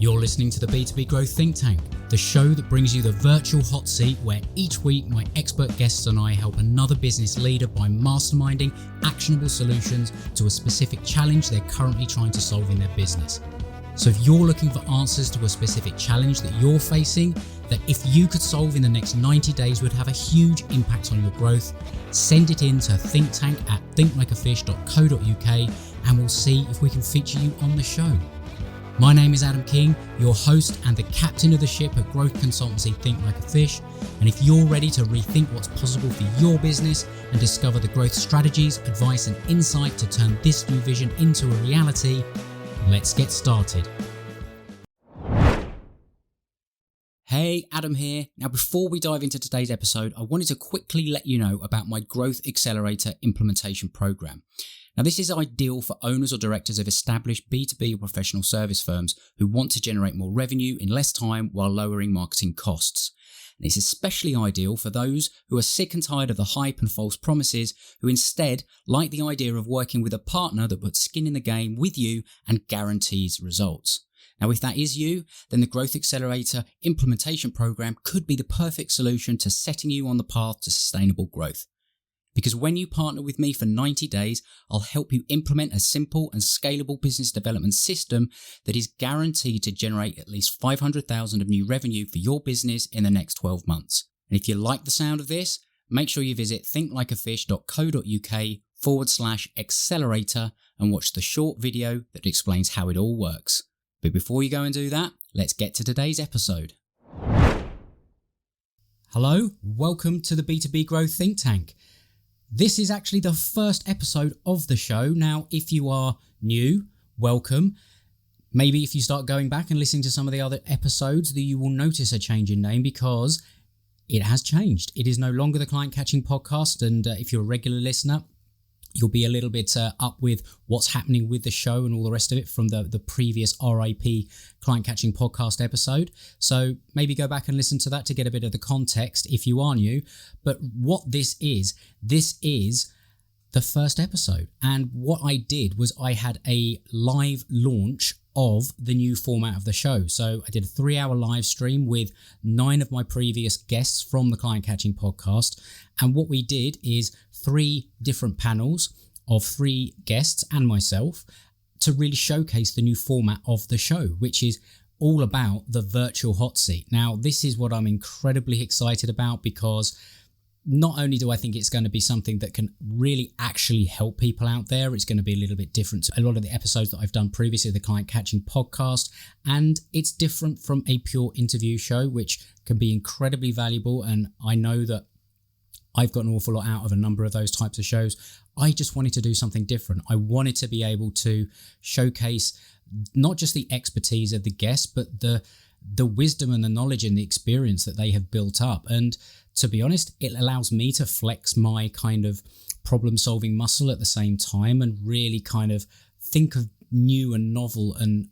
You're listening to the B2B Growth Think Tank, the show that brings you the virtual hot seat where each week my expert guests and I help another business leader by masterminding actionable solutions to a specific challenge they're currently trying to solve in their business. So if you're looking for answers to a specific challenge that you're facing, that if you could solve in the next 90 days would have a huge impact on your growth, send it in to thinkttank@thinklikeafish.co.uk and we'll see if we can feature you on the show. My name is Adam King, your host and the captain of the ship at growth consultancy Think Like a Fish. And if you're ready to rethink what's possible for your business and discover the growth strategies, advice and insight to turn this new vision into a reality, let's get started. Hey, Adam here. Now, before we dive into today's episode, I wanted to quickly let you know about my Growth Accelerator implementation program. Now, this is ideal for owners or directors of established B2B or professional service firms who want to generate more revenue in less time while lowering marketing costs. And it's especially ideal for those who are sick and tired of the hype and false promises, who instead like the idea of working with a partner that puts skin in the game with you and guarantees results. Now, if that is you, then the Growth Accelerator implementation program could be the perfect solution to setting you on the path to sustainable growth. Because when you partner with me for 90 days, I'll help you implement a simple and scalable business development system that is guaranteed to generate at least $500,000 of new revenue for your business in the next 12 months. And if you like the sound of this, make sure you visit thinklikeafish.co.uk/accelerator and watch the short video that explains how it all works. But before you go and do that, let's get to today's episode. Hello, welcome to the B2B Growth Think Tank. This is actually the first episode of the show. Now, if you are new, welcome. Maybe if you start going back and listening to some of the other episodes, that you will notice a change in name because it has changed. It is no longer the Client Catching Podcast, and if you're a regular listener, you'll be a little bit up with what's happening with the show and all the rest of it from the previous RIP Client Catching Podcast episode. So maybe go back and listen to that to get a bit of the context if you are new. But what this is the first episode. And what I did was I had a live launch of the new format of the show. So I did a 3-hour live stream with 9 of my previous guests from the Client Catching Podcast. And what we did is 3 different panels of 3 guests and myself to really showcase the new format of the show, which is all about the virtual hot seat. Now, this is what I'm incredibly excited about because not only do I think it's going to be something that can really actually help people out there, it's going to be a little bit different to a lot of the episodes that I've done previously, the Client Catching Podcast, and it's different from a pure interview show, which can be incredibly valuable. And I know that I've got an awful lot out of a number of those types of shows. I just wanted to do something different. I wanted to be able to showcase not just the expertise of the guests, but the wisdom and the knowledge and the experience that they have built up. And to be honest, it allows me to flex my kind of problem-solving muscle at the same time and really kind of think of new and novel and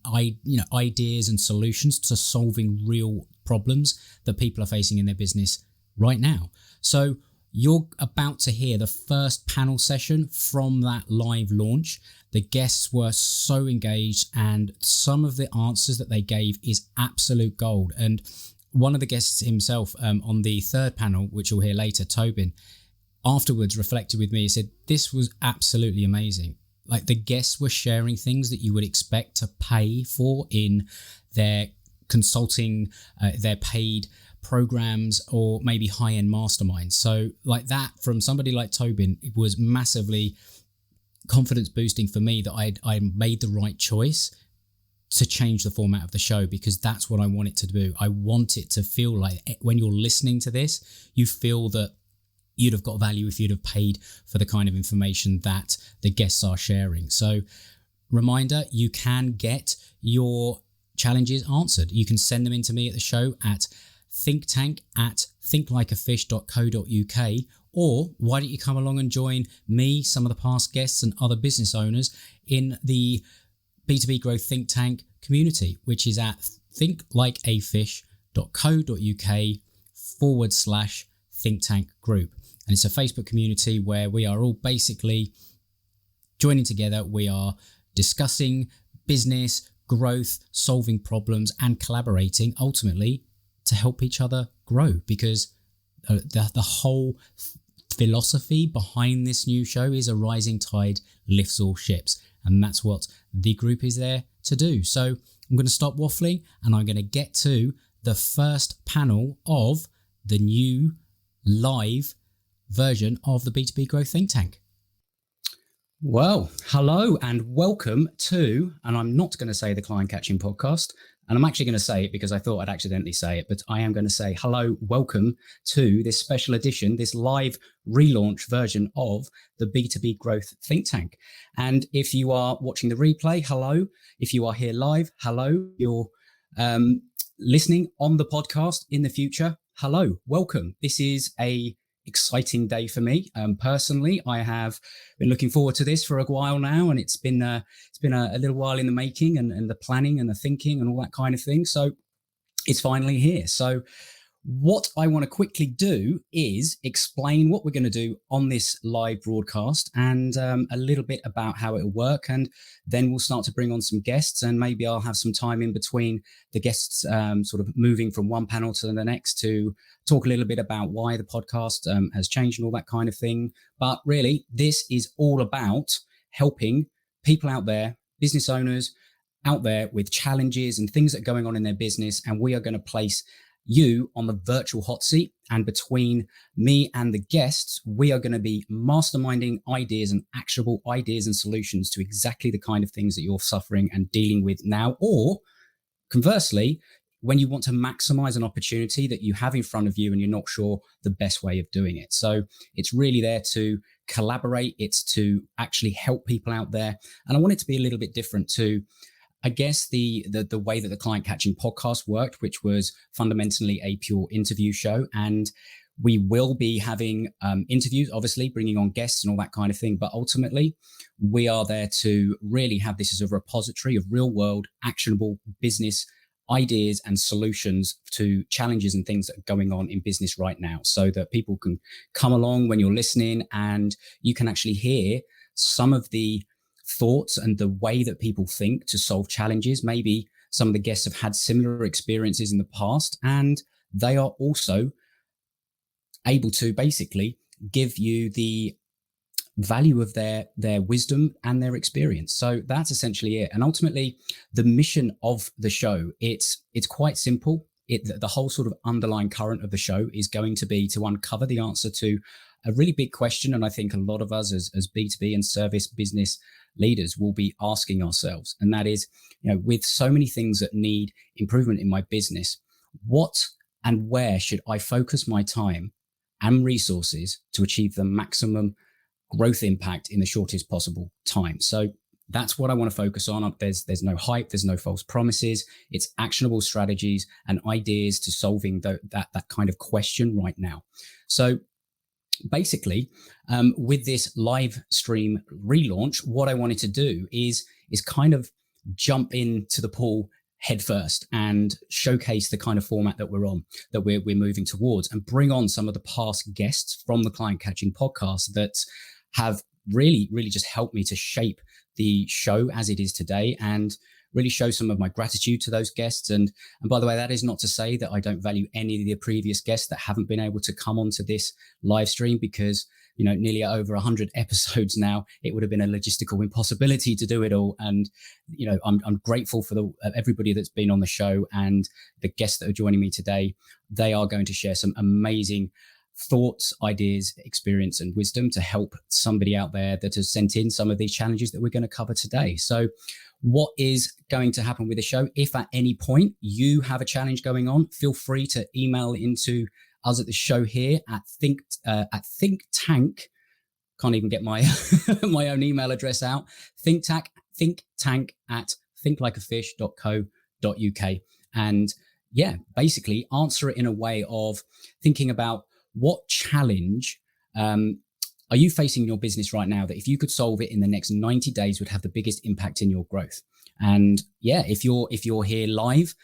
ideas and solutions to solving real problems that people are facing in their business right now. So you're about to hear the first panel session from that live launch. The guests were so engaged and some of the answers that they gave is absolute gold. And one of the guests himself on the third panel, which you'll hear later, Tobin, afterwards reflected with me. He said, this was absolutely amazing. Like the guests were sharing things that you would expect to pay for in their consulting, their paid programs or maybe high-end masterminds. So like that from somebody like Tobin, it was massively confidence boosting for me that I made the right choice to change the format of the show because that's what I want it to do. I want it to feel like when you're listening to this, you feel that you'd have got value if you'd have paid for the kind of information that the guests are sharing. So reminder, you can get your challenges answered. You can send them in to me at the show at thinkttank@thinklikeafish.co.uk, or why don't you come along and join me, some of the past guests and other business owners in the B2B Growth Think Tank community, which is at thinklikeafish.co.uk/think tank group. And it's a Facebook community where we are all basically joining together. We are discussing business, growth, solving problems, and collaborating ultimately to help each other grow. Because the whole philosophy behind this new show is a rising tide lifts all ships. And that's what the group is there to do. So I'm going to stop waffling and I'm going to get to the first panel of the new live version of the B2B Growth Think Tank. Well, hello and welcome to, and I'm not going to say the client catching podcast, and I'm actually going to say it because I thought I'd accidentally say it, but I am going to say hello, welcome to this special edition, this live relaunch version of the B2B Growth Think Tank. And if you are watching the replay, hello. If you are here live, hello. You're listening on the podcast in the future, hello, welcome. This is a exciting day for me. Personally, I have been looking forward to this for a while now, and it's been a little while in the making and the planning and the thinking and all that kind of thing. So it's finally here. So what I want to quickly do is explain what we're going to do on this live broadcast and a little bit about how it'll work. And then we'll start to bring on some guests, and maybe I'll have some time in between the guests sort of moving from one panel to the next to talk a little bit about why the podcast has changed and all that kind of thing. But really, this is all about helping people out there, business owners out there with challenges and things that are going on in their business. And we are going to place you on the virtual hot seat, and between me and the guests, we are going to be masterminding ideas and actionable ideas and solutions to exactly the kind of things that you're suffering and dealing with now, or conversely, when you want to maximize an opportunity that you have in front of you and you're not sure the best way of doing it. So it's really there to collaborate. It's to actually help people out there. And I want it to be a little bit different to, I guess, the way that the client catching podcast worked, which was fundamentally a pure interview show. And we will be having interviews, obviously bringing on guests and all that kind of thing. But ultimately, we are there to really have this as a repository of real world, actionable business ideas and solutions to challenges and things that are going on in business right now, so that people can come along when you're listening and you can actually hear some of the thoughts and the way that people think to solve challenges. Maybe some of the guests have had similar experiences in the past, and they are also able to basically give you the value of their wisdom and their experience. So that's essentially it. And ultimately, the mission of the show, it's quite simple. The whole sort of underlying current of the show is going to be to uncover the answer to a really big question. And I think a lot of us as B2B and service business leaders will be asking ourselves. And that is, with so many things that need improvement in my business, what and where should I focus my time and resources to achieve the maximum growth impact in the shortest possible time? So that's what I want to focus on. There's no hype, there's no false promises. It's actionable strategies and ideas to solving that kind of question right now. So basically, with this live stream relaunch, what I wanted to do is kind of jump into the pool head first and showcase the kind of format that we're on, that we're moving towards, and bring on some of the past guests from the Client Catching podcast that have really just helped me to shape the show as it is today, and really show some of my gratitude to those guests. And by the way, that is not to say that I don't value any of the previous guests that haven't been able to come onto this live stream, because nearly over 100 episodes now, it would have been a logistical impossibility to do it all. And I'm grateful for everybody that's been on the show, and the guests that are joining me today. They are going to share some amazing thoughts, ideas, experience, and wisdom to help somebody out there that has sent in some of these challenges that we're going to cover today. So what is going to happen with the show? If at any point you have a challenge going on, feel free to email into us at the show here at Think Tank. Can't even get my my own email address out. Think Tank at thinklikeafish.co.uk. And basically answer it in a way of thinking about what challenge are are you facing in your business right now that if you could solve it in the next 90 days would have the biggest impact in your growth? And yeah, if you're here live,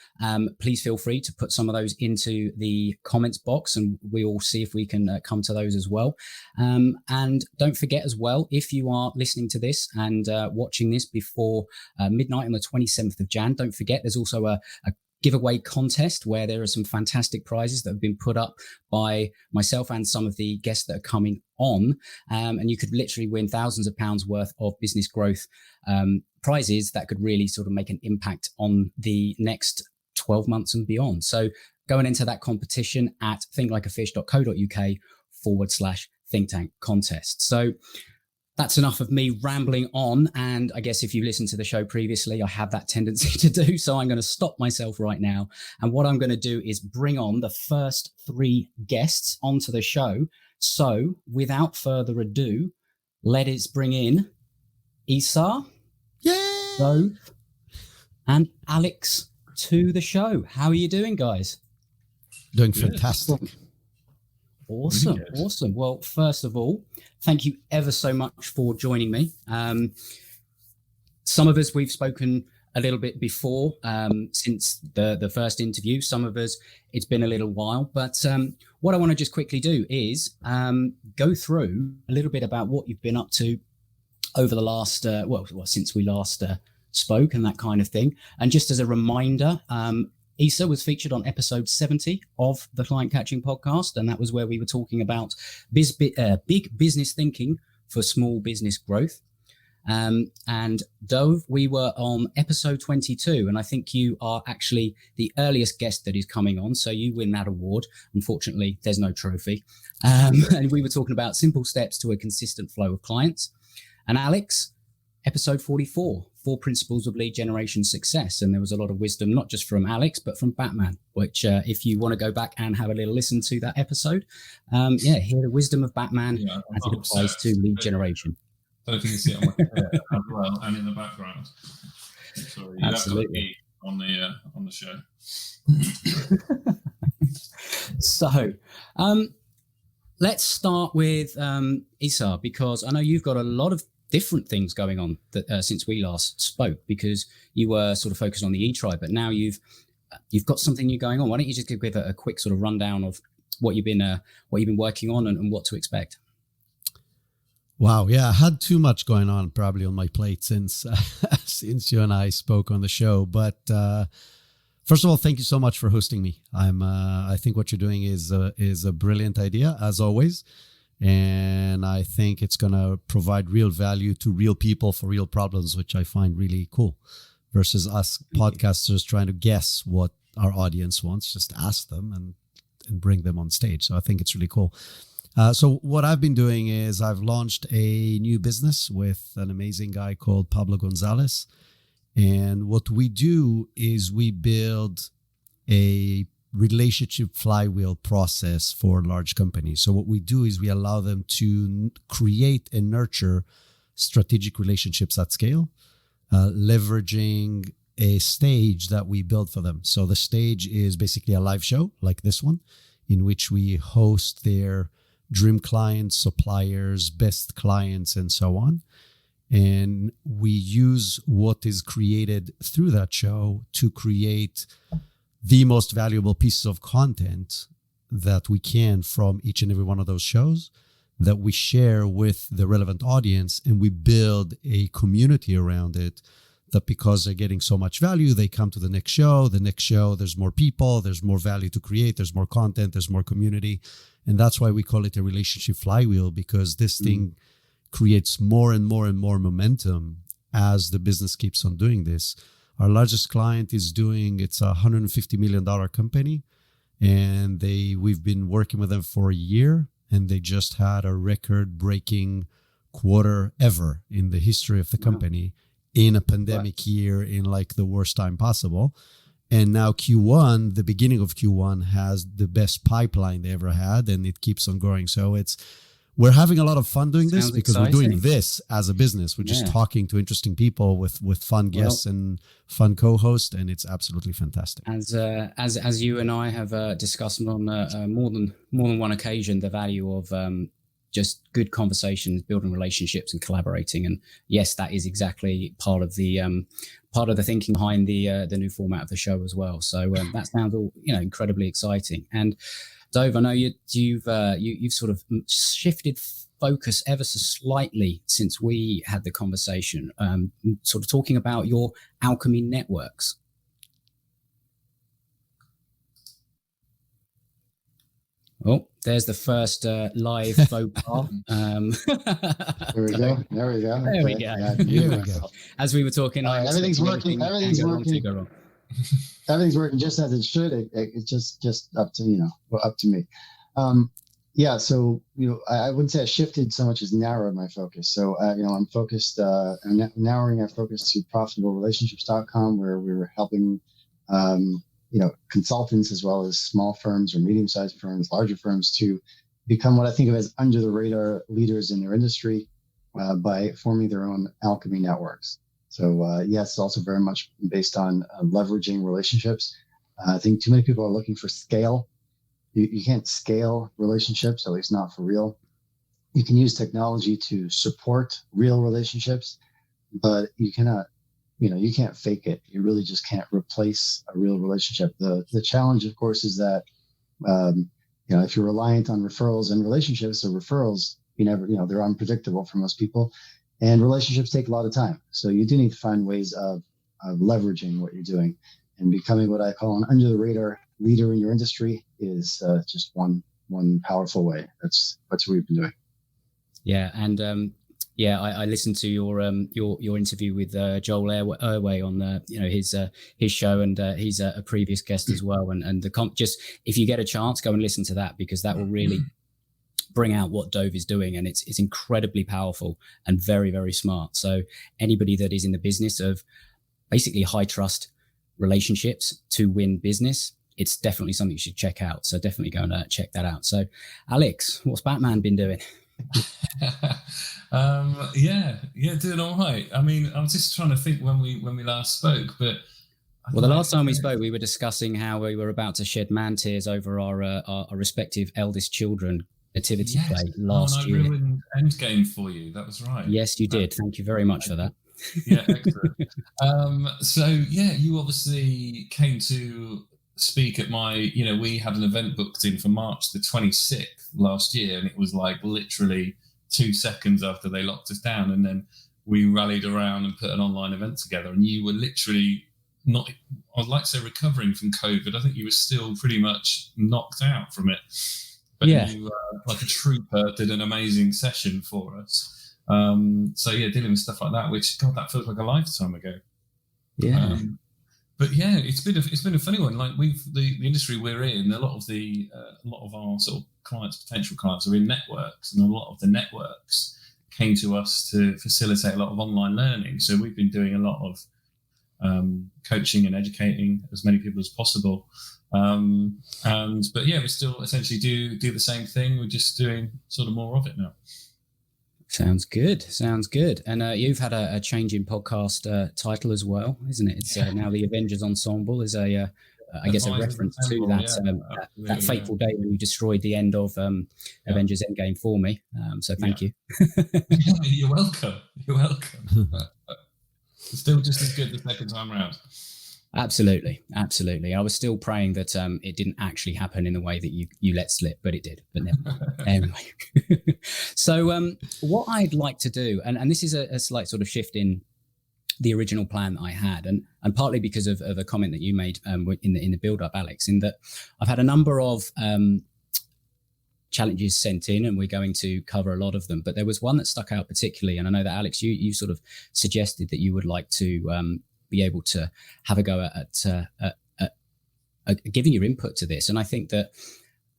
please feel free to put some of those into the comments box, and we'll see if we can come to those as well. And don't forget as well, if you are listening to this and watching this before midnight on the 27th of Jan, don't forget there's also a giveaway contest where there are some fantastic prizes that have been put up by myself and some of the guests that are coming on. And you could literally win thousands of pounds worth of business growth prizes that could really sort of make an impact on the next 12 months and beyond. So go and enter that competition at thinklikeafish.co.uk/think tank contest. So that's enough of me rambling on. And I guess if you listened to the show previously, I have that tendency to do. So I'm going to stop myself right now. And what I'm going to do is bring on the first 3 guests onto the show. So without further ado, let us bring in Isar, Dove, and Alex to the show. How are you doing, guys? Doing fantastic. Awesome. Awesome. Well, first of all, thank you ever so much for joining me. Some of us, we've spoken a little bit before since the first interview. Some of us, it's been a little while. But what I want to just quickly do is go through a little bit about what you've been up to over the last, since we last spoke and that kind of thing. And just as a reminder, Isar was featured on episode 70 of the Client Catching podcast, and that was where we were talking about big business thinking for small business growth. And Dove, we were on episode 22, and I think you are actually the earliest guest that is coming on, so you win that award. Unfortunately, there's no trophy. And we were talking about simple steps to a consistent flow of clients. And Alex, episode 44, 4 principles of lead generation success. And there was a lot of wisdom, not just from Alex, but from Batman, which if you want to go back and have a little listen to that episode, hear the wisdom of Batman as it applies to lead generation. I don't think you see it on my hair as well and in the background. So you Absolutely. Have to be on the show. So let's start with Isar, because I know you've got a lot of different things going on that, since we last spoke, because you were sort of focused on the E-Tribe, but now you've got something new going on. Why don't you just give a quick sort of rundown of what you've been working on and what to expect? Wow, yeah, I had too much going on probably on my plate since you and I spoke on the show. But first of all, thank you so much for hosting me. I think what you're doing is a brilliant idea, as always. And I think it's going to provide real value to real people for real problems, which I find really cool, versus us podcasters trying to guess what our audience wants. Just ask them and bring them on stage. So I think it's really cool. So what I've been doing is I've launched a new business with an amazing guy called Pablo Gonzalez. And what we do is we build a relationship flywheel process for large companies. So what we do is we allow them to create and nurture strategic relationships at scale, leveraging a stage that we build for them. So the stage is basically a live show like this one, in which we host their dream clients, suppliers, best clients, and so on. And we use what is created through that show to create the most valuable pieces of content that we can from each and every one of those shows that we share with the relevant audience. And we build a community around it that, because they're getting so much value, they come to the next show. The next show, there's more people, there's more value to create, there's more content, there's more community. And that's why we call it a relationship flywheel, because this thing creates more and more and more momentum as the business keeps on doing this. Our largest client is it's a $150 million company, and we've been working with them for a year, and they just had a record-breaking quarter ever in the history of the company in a pandemic year, in like the worst time possible. And now Q1, the beginning of Q1, has the best pipeline they ever had, and it keeps on growing. So we're having a lot of fun doing this because we're doing this as a business. We're just talking to interesting people with fun guests and fun co-hosts, and it's absolutely fantastic. As you and I have discussed on more than one occasion, the value of just good conversations, building relationships and collaborating. And yes, that is exactly part of the thinking behind the new format of the show as well. So that sounds all, incredibly exciting. And Dove, I know you've sort of shifted focus ever so slightly since we had the conversation, sort of talking about your alchemy networks. Oh, there's the first live faux pas. There we go. There we go. There we go. Yeah, Here we go. As we were talking, everything's working. Everything's working. Everything's working just as it should. It's just up to up to me. Yeah. So I wouldn't say I shifted so much as narrowed my focus. So I'm focused. I'm narrowing our focus to profitablерelationships.com, where we were helping consultants as well as small firms or medium-sized firms, larger firms, to become what I think of as under-the-radar leaders in their industry by forming their own alchemy networks. So yes, it's also very much based on leveraging relationships. I think too many people are looking for scale. You can't scale relationships, at least not for real. You can use technology to support real relationships, but you cannot. You can't fake it. You really just can't replace a real relationship. The challenge, of course, is that, if you're reliant on referrals and relationships, or referrals, they're unpredictable for most people, and relationships take a lot of time. So you do need to find ways of leveraging what you're doing, and becoming what I call an under the radar leader in your industry is just one powerful way. That's what we've been doing. Yeah. And, I listened to your interview with Joel Erway on his show, and he's a previous guest as well. And just if you get a chance, go and listen to that, because that will really bring out what Dove is doing, and it's incredibly powerful and very, very smart. So anybody that is in the business of basically high trust relationships to win business, it's definitely something you should check out. So definitely go and check that out. So Alex, what's Batman been doing? Doing all right. I mean, I was just trying to think when we last spoke, but the last time we spoke, we were discussing how we were about to shed man tears over our respective eldest children nativity play last year. I ruined Endgame for you. That was right. Yes, you did. Thank you very much for that. Yeah, excellent. You obviously came to speak at my, we had an event booked in for March the 26th last year, and it was like literally 2 seconds after they locked us down, and then we rallied around and put an online event together, and you were literally not, I'd like to say, recovering from COVID. I think you were still pretty much knocked out from it, but you like a trooper did an amazing session for us. Dealing with stuff like that, which, God, that feels like a lifetime ago. But yeah, it's been a funny one. Like the industry we're in, a lot of our sort of potential clients are in networks, and a lot of the networks came to us to facilitate a lot of online learning. So we've been doing a lot of coaching and educating as many people as possible. We still essentially do the same thing. We're just doing sort of more of it now. Sounds good. And you've had a change in podcast title as well, isn't it? It's now the Avengers Ensemble is a reference to that fateful day when you destroyed the end of Avengers Endgame for me. So thank you. You're welcome. Still just as good the second time around. Absolutely. I was still praying that it didn't actually happen in the way that you let slip, but it did. But never mind. Anyway, so what I'd like to do, and this is a slight sort of shift in the original plan that I had, and partly because of a comment that you made in the build-up, Alex, in that I've had a number of challenges sent in, and we're going to cover a lot of them. But there was one that stuck out particularly, and I know that Alex, you sort of suggested that you would like to be able to have a go at giving your input to this. And I think that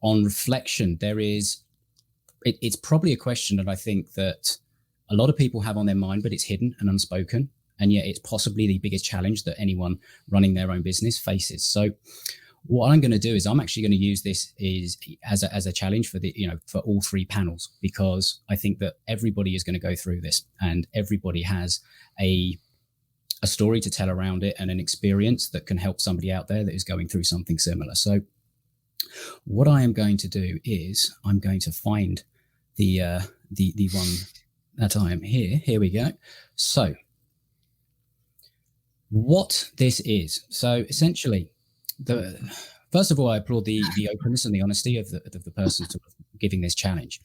on reflection, it's probably a question that I think that a lot of people have on their mind, but it's hidden and unspoken. And yet it's possibly the biggest challenge that anyone running their own business faces. So what I'm going to do is I'm actually going to use this as a challenge for for all three panels, because I think that everybody is going to go through this, and everybody has a story to tell around it and an experience that can help somebody out there that is going through something similar. So what I am going to do is I'm going to find the one that I am here. Here we go. So what this is. So essentially, first of all, I applaud the openness and the honesty of the person sort of giving this challenge.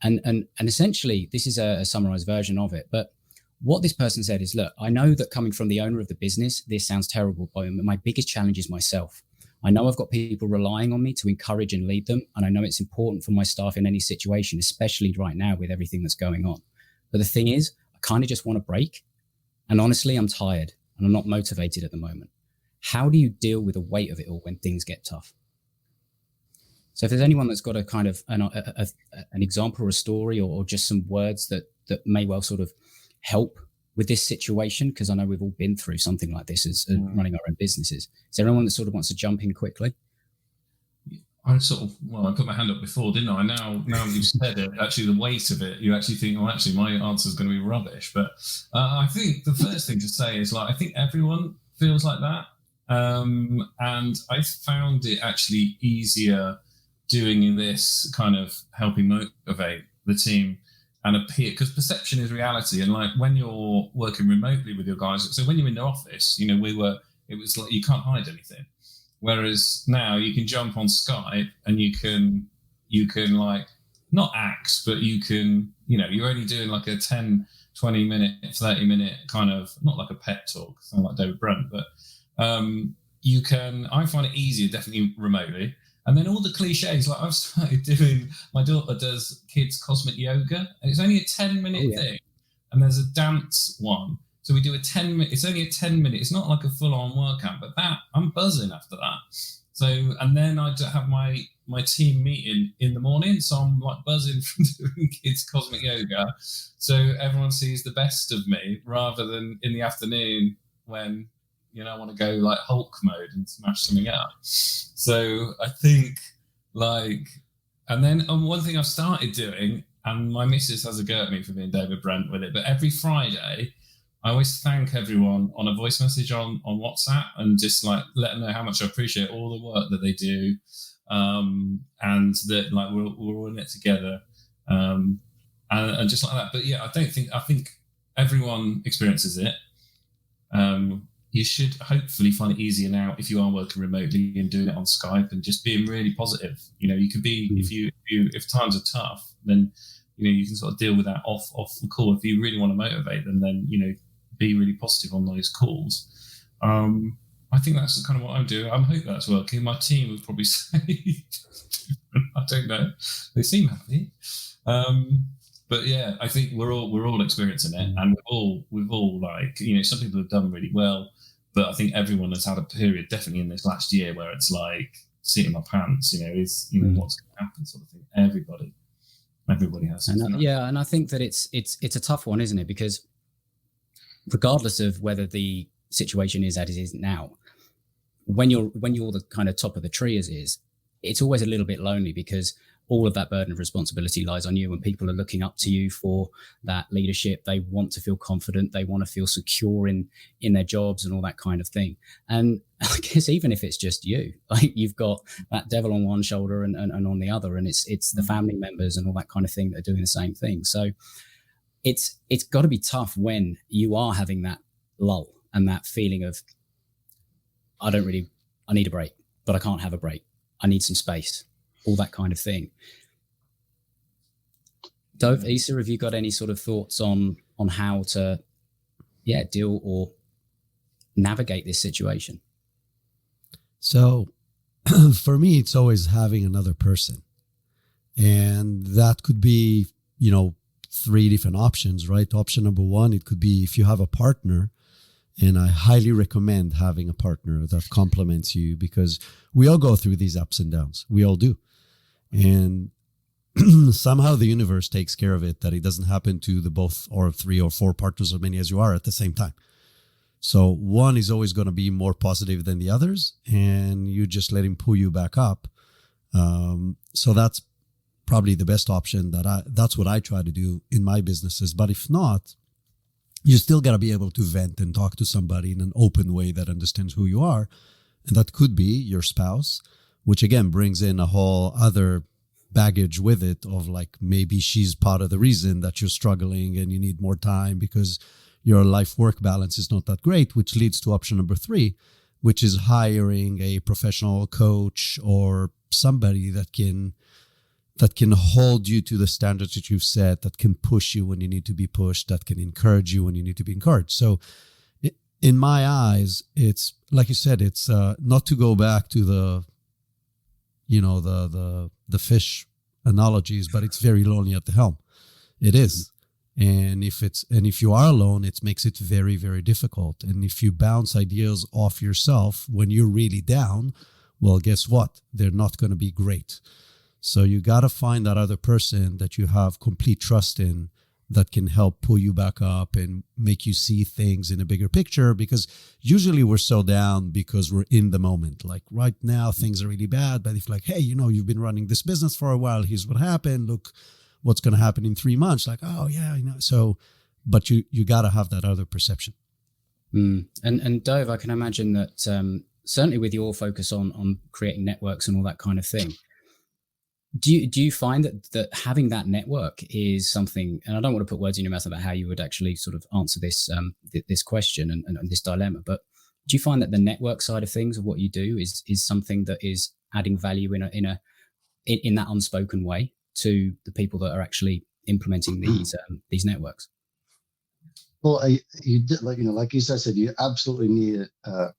And essentially, this is a summarized version of it. But what this person said is, look, I know that coming from the owner of the business, this sounds terrible, but my biggest challenge is myself. I know I've got people relying on me to encourage and lead them. And I know it's important for my staff in any situation, especially right now with everything that's going on. But the thing is, I kind of just want a break. And honestly, I'm tired and I'm not motivated at the moment. How do you deal with the weight of it all when things get tough? So if there's anyone that's got a kind of an example or a story or just some words that may well sort of help with this situation, because I know we've all been through something like this as running our own businesses. Is there anyone that sort of wants to jump in quickly? I put my hand up before, didn't I? Now you've said it, actually the weight of it, you actually think, well, actually my answer is going to be rubbish. But I think the first thing to say is, like, I think everyone feels like that. And I found it actually easier doing this, kind of helping motivate the team and appear, because perception is reality. And like when you're working remotely with your guys, so when you're in the office, it was like you can't hide anything. Whereas now you can jump on Skype and you can like not axe, but you can, you're only doing like a 10, 20 minute, 30 minute kind of, not like a pep talk, sound like David Brent, but I find it easier definitely remotely. And then all the cliches, like I've started doing, my daughter does kids cosmic yoga, and it's only a 10-minute thing. And there's a dance one. So we do a 10-minute, it's only a 10-minute, it's not like a full-on workout, but that, I'm buzzing after that. So, and then I have my team meeting in the morning. So I'm like buzzing from doing kids cosmic yoga. So everyone sees the best of me rather than in the afternoon when, I want to go like Hulk mode and smash something up. So I think and then one thing I've started doing, and my missus has a go at me for being David Brent with it, but every Friday, I always thank everyone on a voice message on WhatsApp and just like let them know how much I appreciate all the work that they do, and that like we're all in it together, and just like that. But yeah, I think everyone experiences it. You should hopefully find it easier now if you are working remotely and doing it on Skype and just being really positive. You could be if times are tough, then you can sort of deal with that off the call. If you really want to motivate them, then be really positive on those calls. I think that's kind of what I'm doing. I hope that's working. My team would probably say, I don't know. They seem happy. But yeah, I think we're all experiencing it, and we've all like, some people have done really well, but I think everyone has had a period, definitely in this last year, where it's like seeing my pants, what's going to happen, sort of thing. Everybody has. And I think that it's a tough one, isn't it? Because regardless of whether the situation is as it is now, when you're the kind of top of the tree as is, it's always a little bit lonely because all of that burden of responsibility lies on you, and people are looking up to you for that leadership. They want to feel confident. They want to feel secure in their jobs and all that kind of thing. And I guess even if it's just you, like you've got that devil on one shoulder and on the other, and it's the family members and all that kind of thing that are doing the same thing. So it's got to be tough when you are having that lull and that feeling of, I need a break, but I can't have a break. I need some space, all that kind of thing. Dove, Isar, have you got any sort of thoughts on how to, deal or navigate this situation? So for me, it's always having another person. And that could be, 3 different options, right? Option number 1, it could be if you have a partner, and I highly recommend having a partner that complements you, because we all go through these ups and downs. We all do. And somehow the universe takes care of it, that it doesn't happen to the both or 3 or 4 partners, or many as you are, at the same time. So one is always going to be more positive than the others, and you just let him pull you back up. So that's probably the best option. That's what I try to do in my businesses. But if not, you still got to be able to vent and talk to somebody in an open way that understands who you are. And that could be your spouse, which again brings in a whole other baggage with it of like, maybe she's part of the reason that you're struggling and you need more time because your life-work balance is not that great, which leads to option number 3, which is hiring a professional coach or somebody that can hold you to the standards that you've set, that can push you when you need to be pushed, that can encourage you when you need to be encouraged. So in my eyes, it's like you said, it's not to go back to the fish analogies, but it's very lonely at the helm. It is. And if you are alone, it makes it very, very difficult. And if you bounce ideas off yourself when you're really down, well, guess what? They're not going to be great. So you got to find that other person that you have complete trust in, that can help pull you back up and make you see things in a bigger picture, because usually we're so down because we're in the moment. Like right now, things are really bad. But if like, hey, you've been running this business for a while, here's what happened. Look what's going to happen in 3 months. Like, oh yeah, So, but you got to have that other perception. And Dove, I can imagine that certainly with your focus on creating networks and all that kind of thing, do you find that having that network is something, and I don't want to put words in your mouth about how you would actually sort of answer this this question and this dilemma, but do you find that the network side of things, of what you do, is something that is adding value in that unspoken way to the people that are actually implementing these networks? Well, you did, like you said, you absolutely need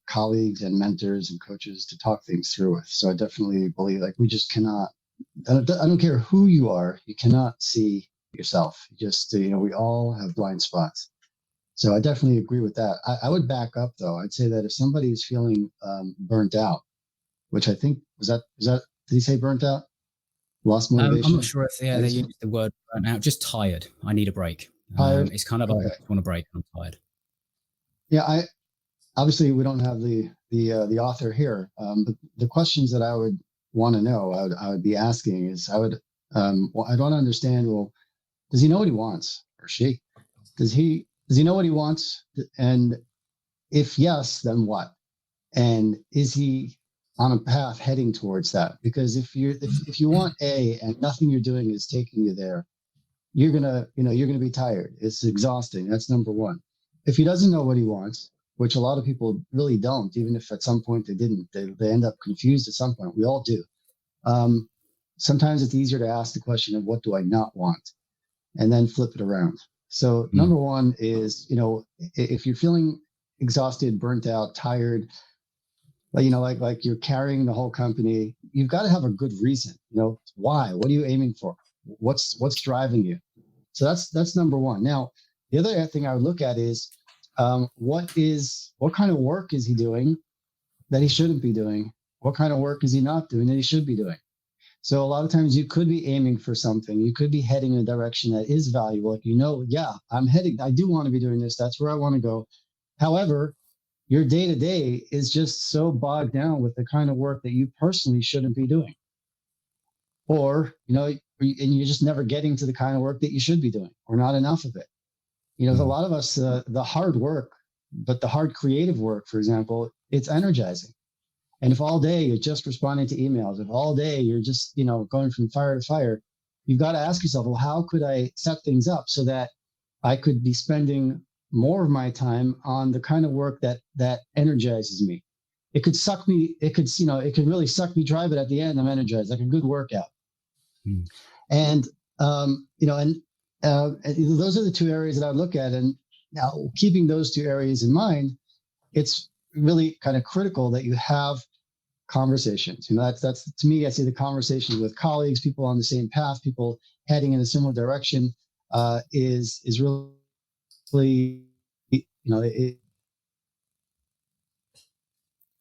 colleagues and mentors and coaches to talk things through with. So I definitely believe we just cannot. I don't care who you are. You cannot see yourself. Just we all have blind spots. So I definitely agree with that. I would back up though. I'd say that if somebody is feeling burnt out, which I think was that did he say burnt out? Lost motivation? I'm not sure if they use the word burnt out. Just tired. I need a break. Tired. It's kind of like, I just want a break. I'm tired. Yeah, obviously we don't have the author here, but the questions that I would want to know, I would be asking is, I want to understand. Well, does he know what he wants, or she? Does he know what he wants? And if yes, then what? And is he on a path heading towards that? Because if you want A and nothing you're doing is taking you there, you're gonna be tired. It's exhausting. That's number one. If he doesn't know what he wants, which a lot of people really don't, even if at some point they didn't, they end up confused at some point. We all do. Sometimes it's easier to ask the question of what do I not want, and then flip it around. So number one is, if you're feeling exhausted, burnt out, tired, like you're carrying the whole company, you've got to have a good reason. Why? What are you aiming for? What's driving you? So that's number one. Now, the other thing I would look at is, what kind of work is he doing that he shouldn't be doing? What kind of work is he not doing that he should be doing? So a lot of times you could be aiming for something. You could be heading in a direction that is valuable. I do want to be doing this. That's where I want to go. However, your day-to-day is just so bogged down with the kind of work that you personally shouldn't be doing. Or, and you're just never getting to the kind of work that you should be doing, or not enough of it. A lot of us, the hard work, but the hard creative work, for example, it's energizing. And if all day you're just responding to emails, if all day you're just, going from fire to fire, you've got to ask yourself, well, how could I set things up so that I could be spending more of my time on the kind of work that energizes me? It could suck me. It could really suck me dry, but at the end I'm energized, like a good workout. And, those are the two areas that I would look at. And now, keeping those two areas in mind, it's really kind of critical that you have conversations. That's to me, I see the conversations with colleagues, people on the same path, people heading in a similar direction, is really,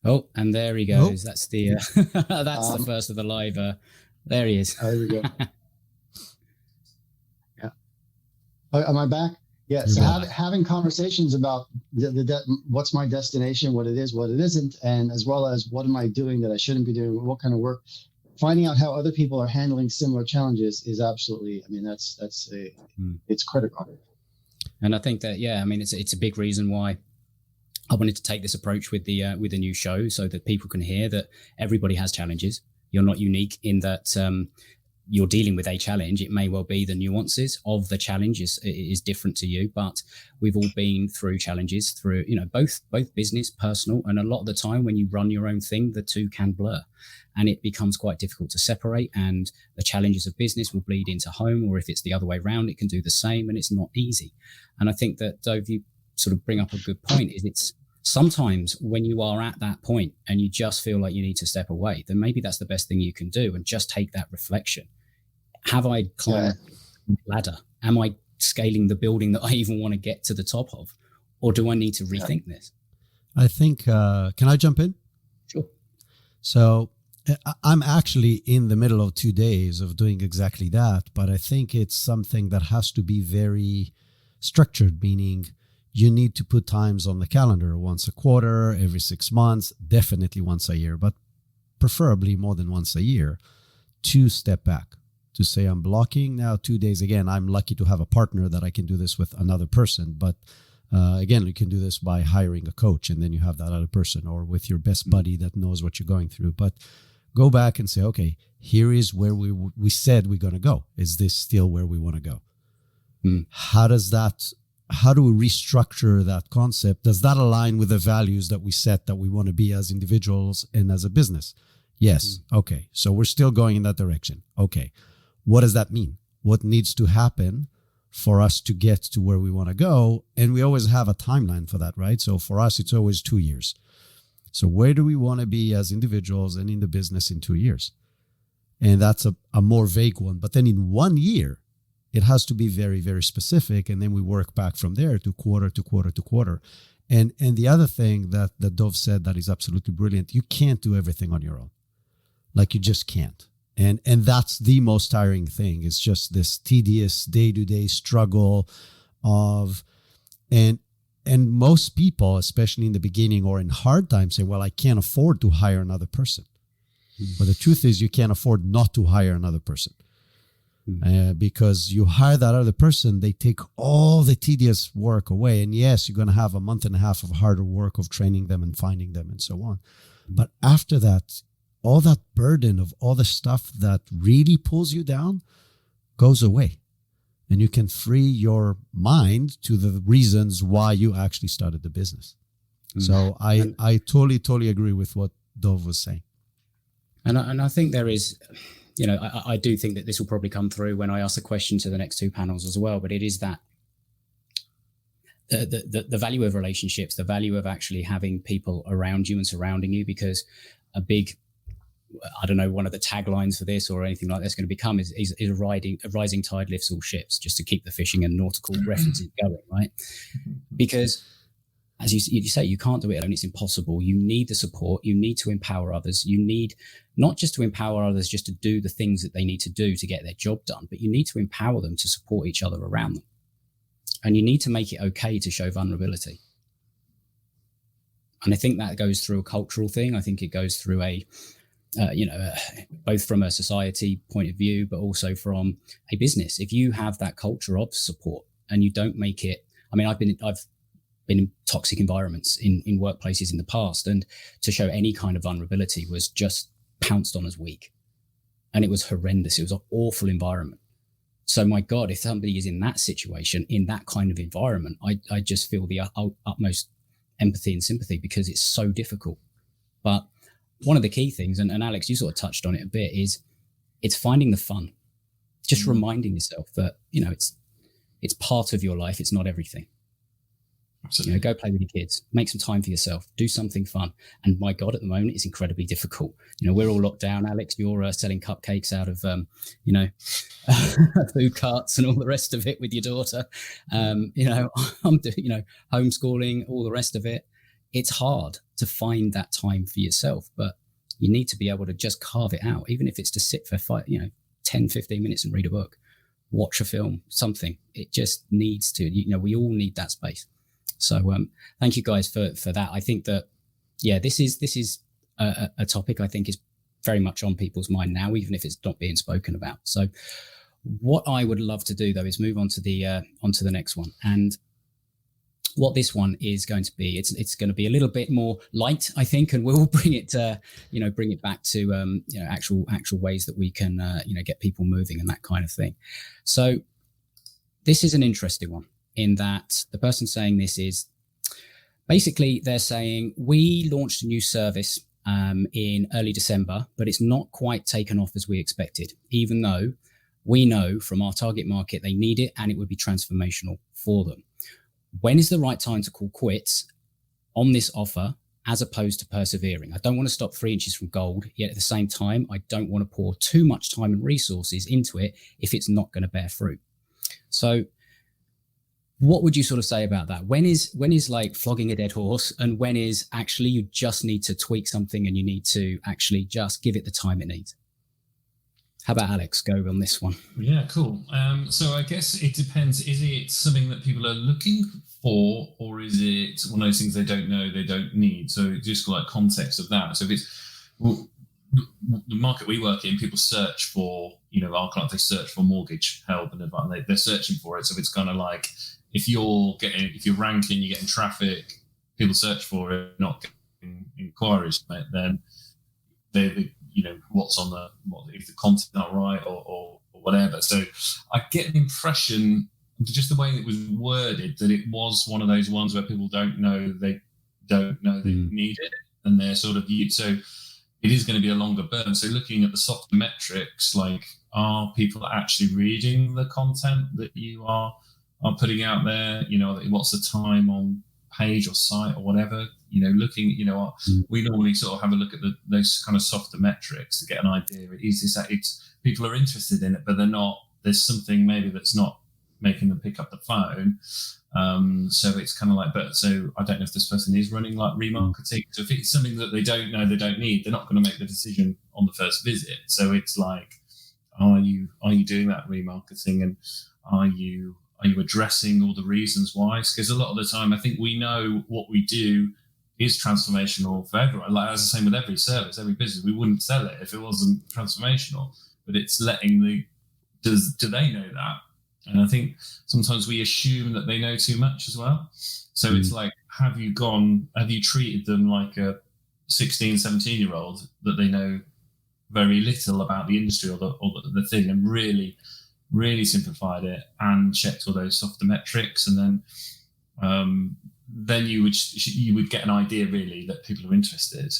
Oh, and there he goes. Oh. That's the the first of the live. There he is. There we go. Yeah. Am I back? Yeah. So having conversations about what's my destination, what it is, what it isn't, and as well as what am I doing that I shouldn't be doing, what kind of work. Finding out how other people are handling similar challenges is absolutely. It's critical. And I think that it's a big reason why I wanted to take this approach with the new show, so that people can hear that everybody has challenges. You're not unique in that you're dealing with a challenge, it may well be the nuances of the challenge is different to you, but we've all been through challenges through, both business, personal, and a lot of the time when you run your own thing, the two can blur and it becomes quite difficult to separate, and the challenges of business will bleed into home, or if it's the other way around, it can do the same, and it's not easy. And I think that, Dove, you sort of bring up a good point, is it's sometimes when you are at that point and you just feel like you need to step away, then maybe that's the best thing you can do, and just take that reflection. Have I climbed the ladder? Am I scaling the building that I even want to get to the top of? Or do I need to rethink this? I think, can I jump in? Sure. So I'm actually in the middle of 2 days of doing exactly that, but I think it's something that has to be very structured, meaning you need to put times on the calendar once a quarter, every 6 months, definitely once a year, but preferably more than once a year, to step back, to say I'm blocking now 2 days. Again, I'm lucky to have a partner that I can do this with, another person. But again, you can do this by hiring a coach, and then you have that other person, or with your best buddy that knows what you're going through. But go back and say, okay, here is where we said we're going to go. Is this still where we want to go? How do we restructure that concept? Does that align with the values that we set that we want to be as individuals and as a business? Yes. Okay. So we're still going in that direction. Okay. What does that mean? What needs to happen for us to get to where we want to go? And we always have a timeline for that, right? So for us, it's always 2 years. So where do we want to be as individuals and in the business in 2 years? And that's a more vague one. But then in 1 year, it has to be very, very specific. And then we work back from there to quarter to quarter to quarter. And the other thing that Dov said that is absolutely brilliant, you can't do everything on your own. Like, you just can't. And that's the most tiring thing. It's just this tedious day-to-day struggle of, and most people, especially in the beginning or in hard times, say, well, I can't afford to hire another person. But the truth is, you can't afford not to hire another person. Because you hire that other person, they take all the tedious work away. And yes, you're going to have a month and a half of harder work of training them and finding them and so on. But after that, all that burden of all the stuff that really pulls you down goes away. And you can free your mind to the reasons why you actually started the business. So I totally agree with what Dov was saying. And I think there is, I do think that this will probably come through when I ask the question to the next two panels as well, but it is that the value of relationships, the value of actually having people around you and surrounding you, because a big, I don't know, one of the taglines for this or anything like that's going to become is a rising tide lifts all ships, just to keep the fishing and nautical references going, right? Because as you say, you can't do it alone. It's impossible. You need the support. You need to empower others. You need not just to empower others just to do the things that they need to do to get their job done, but you need to empower them to support each other around them. And you need to make it okay to show vulnerability. And I think that goes through a cultural thing. I think it goes through both from a society point of view, but also from a business. If you have that culture of support and you don't make it, I've been in toxic environments in workplaces in the past, and to show any kind of vulnerability was just pounced on as weak. And it was horrendous. It was an awful environment. So my God, if somebody is in that situation, in that kind of environment, I just feel the utmost empathy and sympathy, because it's so difficult. But one of the key things, and Alex, you sort of touched on it a bit, is it's finding the fun. Just reminding yourself that, it's part of your life. It's not everything. Absolutely. Go play with your kids, make some time for yourself, do something fun. And my God, at the moment, it's incredibly difficult. We're all locked down. Alex, you're selling cupcakes out of, food carts and all the rest of it with your daughter. I'm doing, homeschooling, all the rest of it. It's hard to find that time for yourself, but you need to be able to just carve it out, even if it's to sit for 10, 15 minutes and read a book, watch a film, something. It just needs to, we all need that space. So thank you guys for that. I think that, this is a topic I think is very much on people's mind now, even if it's not being spoken about. So what I would love to do, though, is move on to the next one. And what this one is going to be, it's going to be a little bit more light, I think, and we'll bring it bring it back to actual ways that we can get people moving and that kind of thing. So this is an interesting one in that the person saying this is basically, they're saying we launched a new service in early December, but it's not quite taken off as we expected, even though we know from our target market they need it and it would be transformational for them. When is the right time to call quits on this offer as opposed to persevering? I don't want to stop 3 inches from gold, yet at the same time, I don't want to pour too much time and resources into it if it's not going to bear fruit. So what would you sort of say about that? When is like flogging a dead horse, and when is actually you just need to tweak something and you need to actually just give it the time it needs? How about Alex, go on this one? Yeah, cool. So I guess it depends. Is it something that people are looking for, or is it one of those things they don't know, they don't need? So just like context of that. So if it's the market we work in, people search for, our clients, they search for mortgage help and advice. They're searching for it. So it's kind of like, if you're ranking, you're getting traffic, people search for it, not getting inquiries, right? Then they what's on if the content not right or whatever. So I get the impression, just the way it was worded, that it was one of those ones where people don't know they need it, and they're sort of so it is going to be a longer burn. So looking at the softer metrics, like, are people actually reading the content that you are putting out there? What's the time on page or site or whatever? Looking, we normally sort of have a look at those kind of softer metrics to get an idea. It's people are interested in it, but they're not. There's something maybe that's not making them pick up the phone. So it's kind of like, so I don't know if this person is running like remarketing. So if it's something that they don't know, they don't need, they're not going to make the decision on the first visit. So it's like, are you doing that remarketing, and are you addressing all the reasons why? Because a lot of the time, I think we know what we do is transformational for everyone. Like, as the same with every service, every business, we wouldn't sell it if it wasn't transformational. But it's letting do they know that? And I think sometimes we assume that they know too much as well. So it's like, have you treated them like a 16, 17-year-old that they know very little about the industry or the thing, and really simplified it and checked all those softer metrics, and then you would get an idea really that people are interested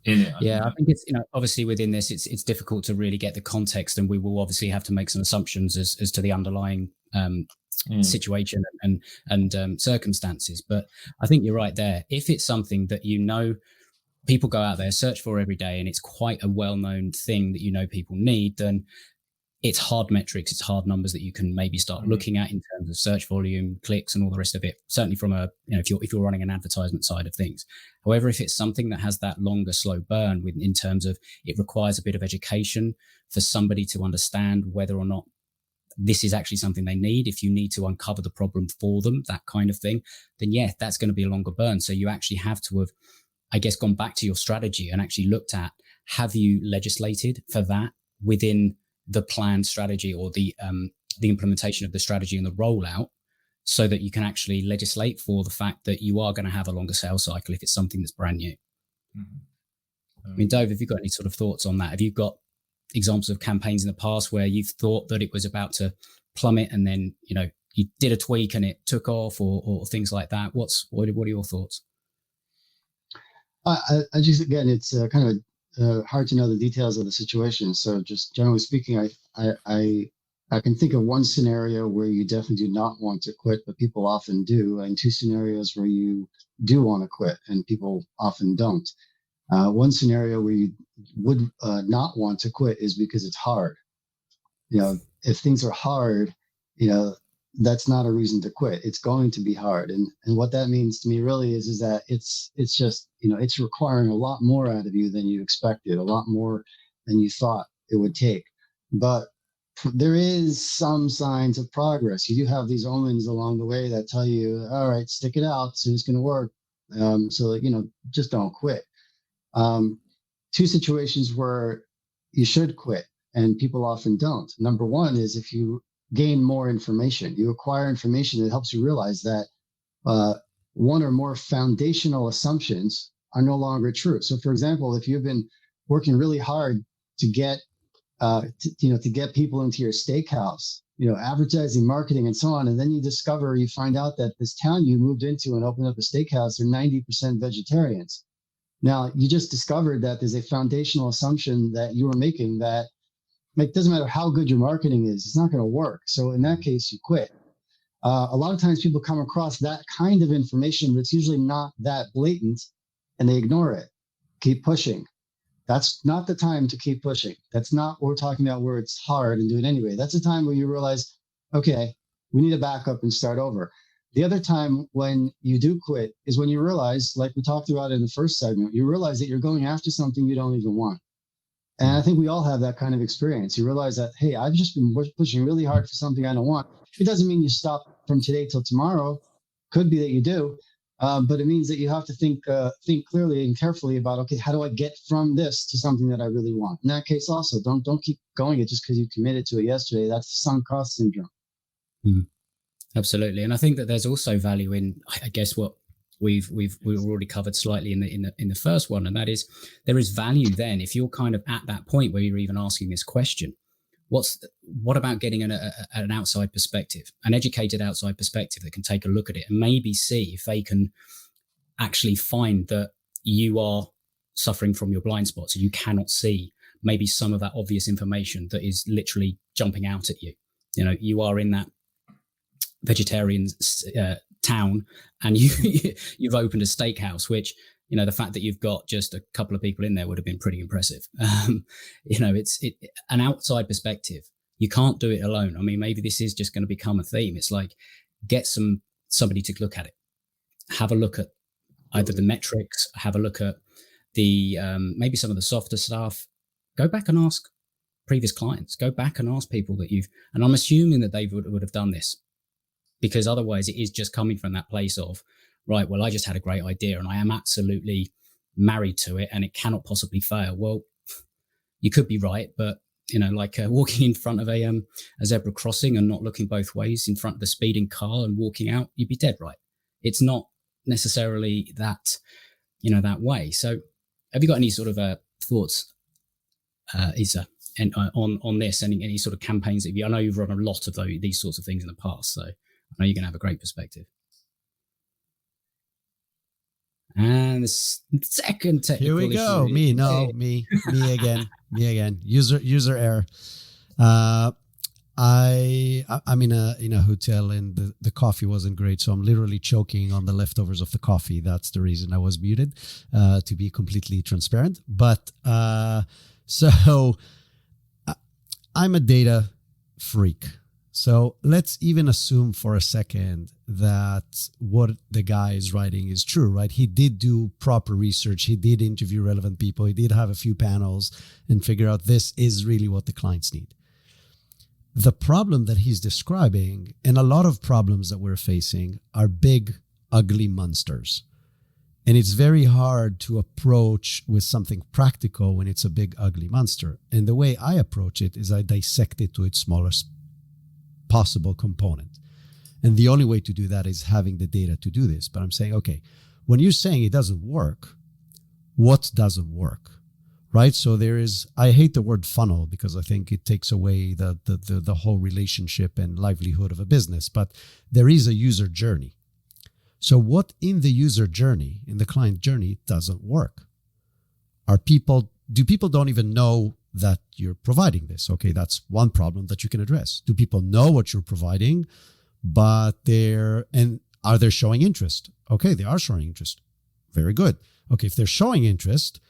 in it. I think it's, obviously within this, it's difficult to really get the context, and we will obviously have to make some assumptions as to the underlying situation and circumstances. But I think you're right there. If it's something that people go out there, search for every day, and it's quite a well-known thing that people need, then it's hard metrics, it's hard numbers that you can maybe start looking at in terms of search volume, clicks, and all the rest of it. Certainly from if you're running an advertisement side of things. However, if it's something that has that longer, slow burn in terms of it requires a bit of education for somebody to understand whether or not this is actually something they need, if you need to uncover the problem for them, that kind of thing, then that's going to be a longer burn. So you actually have to have, I guess, gone back to your strategy and actually looked at, have you legislated for that within the planned strategy or the implementation of the strategy and the rollout, so that you can actually legislate for the fact that you are going to have a longer sales cycle if it's something that's brand new. I mean, Dave, have you got any sort of thoughts on that? Have you got examples of campaigns in the past where you've thought that it was about to plummet and then, you did a tweak and it took off, or things like that? What are your thoughts? I just, again, it's kind of hard to know the details of the situation. So just generally speaking, I can think of one scenario where you definitely do not want to quit, but people often do, and two scenarios where you do want to quit and people often don't. One scenario where you would not want to quit is because it's hard. If things are hard, that's not a reason to quit. It's going to be hard. And what that means to me really is that it's just, it's requiring a lot more out of you than you expected, a lot more than you thought it would take. But there is some signs of progress. You do have these omens along the way that tell you, all right, stick it out, soon it's going to work. So, just don't quit. Two situations where you should quit and people often don't. Number one is if you gain more information, you acquire information that helps you realize that one or more foundational assumptions are no longer true. So, for example, if you've been working really hard to get to get people into your steakhouse, advertising, marketing, and so on, and then you find out that this town you moved into and opened up a steakhouse are 90% vegetarians. Now, you just discovered that there's a foundational assumption that you were making that it doesn't matter how good your marketing is, it's not going to work. So in that case, you quit. A lot of times people come across that kind of information, but it's usually not that blatant, and they ignore it. Keep pushing. That's not the time to keep pushing. That's not what we're talking about where it's hard and do it anyway. That's a time where you realize, okay, we need to back up and start over. The other time when you do quit is when you realize, like we talked about in the first segment, you realize that you're going after something you don't even want. And I think we all have that kind of experience. You realize that, hey, I've just been pushing really hard for something I don't want. It doesn't mean you stop from today till tomorrow. Could be that you do. But it means that you have to think clearly and carefully about, okay, how do I get from this to something that I really want? In that case, also, don't keep going it just because you committed to it yesterday. That's the sunk cost syndrome. Mm-hmm. Absolutely, and I think that there's also value in, I guess, what we've already covered slightly in the first one, and that is there is value then if you're kind of at that point where you're even asking this question. What about getting an outside perspective, an educated outside perspective that can take a look at it and maybe see if they can actually find that you are suffering from your blind spots and you cannot see maybe some of that obvious information that is literally jumping out at you. You are in that vegetarian town and you've opened a steakhouse, which, the fact that you've got just a couple of people in there would have been pretty impressive. It's an outside perspective. You can't do it alone. I mean, maybe this is just going to become a theme. It's like, get somebody to look at it, have a look at either the metrics, have a look at the maybe some of the softer stuff. Go back and ask previous clients. Go back and ask people and I'm assuming that they would have done this, because otherwise it is just coming from that place of, right, well, I just had a great idea and I am absolutely married to it and it cannot possibly fail. Well, you could be right, but, like walking in front of a zebra crossing and not looking both ways in front of the speeding car and walking out, you'd be dead right. It's not necessarily that, that way. So have you got any sort of thoughts, Isar, on this and any sort of campaigns I know you've run a lot of these sorts of things in the past, so I know you're going to have a great perspective. And the second technical Here we go. issue. Me again. User error. I'm in a hotel and the coffee wasn't great, so I'm literally choking on the leftovers of the coffee. That's the reason I was muted, to be completely transparent. But so I'm a data freak. So let's even assume for a second that what the guy is writing is true, right? He did do proper research. He did interview relevant people. He did have a few panels and figure out this is really what the clients need. The problem that he's describing, and a lot of problems that we're facing, are big, ugly monsters. And it's very hard to approach with something practical when it's a big, ugly monster. And the way I approach it is I dissect it to its smallest possible component. And the only way to do that is having the data to do this. But I'm saying, okay, when you're saying it doesn't work, what doesn't work, right? So I hate the word funnel because I think it takes away the whole relationship and livelihood of a business, but there is a user journey. So what in the user journey, in the client journey, doesn't work? Do people don't even know that you're providing this? Okay, that's one problem that you can address. Do people know what you're providing, but are they showing interest? Okay, they are showing interest. Very good. Okay, if they're showing interest,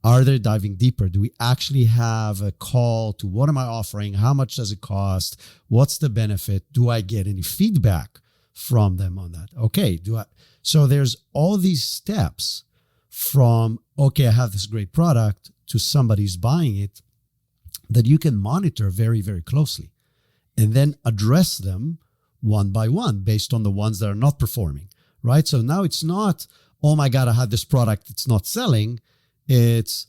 are they diving deeper? Do we actually have a call to what am I offering? How much does it cost? What's the benefit? Do I get any feedback from them on that? Okay, so there's all these steps from, okay, I have this great product to somebody's buying it that you can monitor very, very closely and then address them one by one based on the ones that are not performing, right? So now it's not, oh my God, I had this product, it's not selling. It's,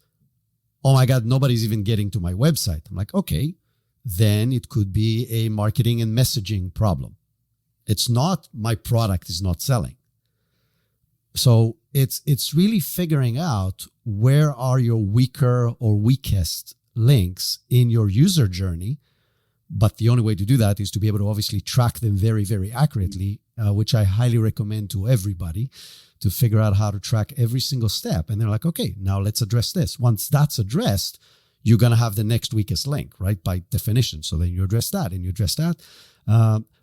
oh my God, nobody's even getting to my website. I'm like, okay, then it could be a marketing and messaging problem. It's not my product is not selling. So it's really figuring out where are your weaker or weakest links in your user journey. But the only way to do that is to be able to obviously track them very, very accurately, which I highly recommend to everybody, to figure out how to track every single step. And they're like, okay, now let's address this. Once that's addressed, you're going to have the next weakest link, right? By definition. So then you address that and you address that.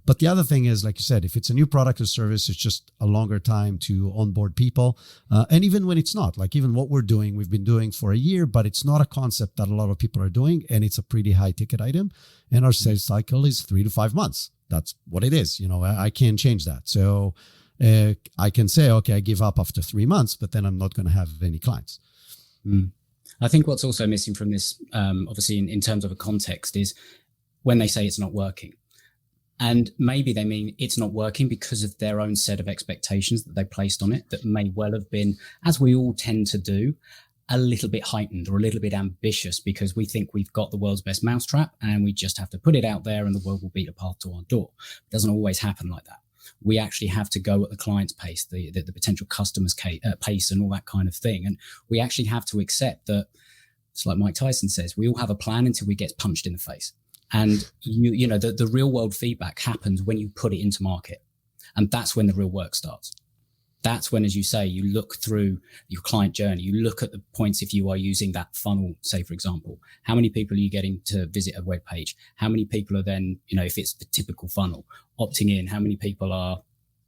But the other thing is, like you said, if it's a new product or service, it's just a longer time to onboard people. And even when it's not, like even what we've been doing for a year, but it's not a concept that a lot of people are doing. And it's a pretty high ticket item. And our sales cycle is 3 to 5 months. That's what it is. I can't change that. So I can say, okay, I give up after 3 months, but then I'm not going to have any clients. I think what's also missing from this, obviously in terms of a context, is when they say it's not working. And maybe they mean it's not working because of their own set of expectations that they placed on it that may well have been, as we all tend to do, a little bit heightened or a little bit ambitious because we think we've got the world's best mousetrap and we just have to put it out there and the world will beat a path to our door. It doesn't always happen like that. We actually have to go at the client's pace, the potential customer's pace and all that kind of thing. And we actually have to accept that, it's like Mike Tyson says, we all have a plan until we get punched in the face. And the real world feedback happens when you put it into market. And that's when the real work starts. That's when, as you say, you look through your client journey, you look at the points if you are using that funnel, say, for example, how many people are you getting to visit a web page? How many people are then, if it's the typical funnel, opting in? How many people are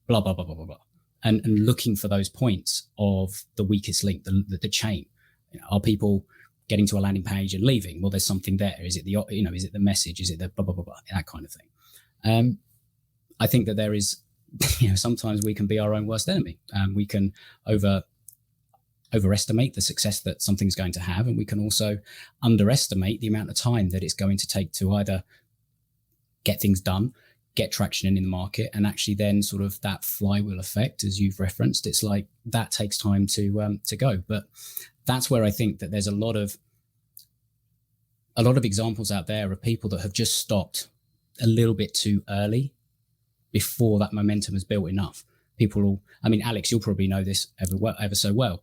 blah, blah, blah, blah, blah, blah. And looking for those points of the weakest link, the chain. Are people getting to a landing page and leaving? Well, there's something there. Is it is it the message? Is it the blah, blah, blah, blah, that kind of thing? I think that there is, sometimes we can be our own worst enemy. We can overestimate the success that something's going to have. And we can also underestimate the amount of time that it's going to take to either get things done, get traction in the market, and actually then sort of that flywheel effect, as you've referenced, it's like that takes time to go. But that's where I think that there's a lot of examples out there of people that have just stopped a little bit too early before that momentum has built enough. Alex, you'll probably know this ever so well.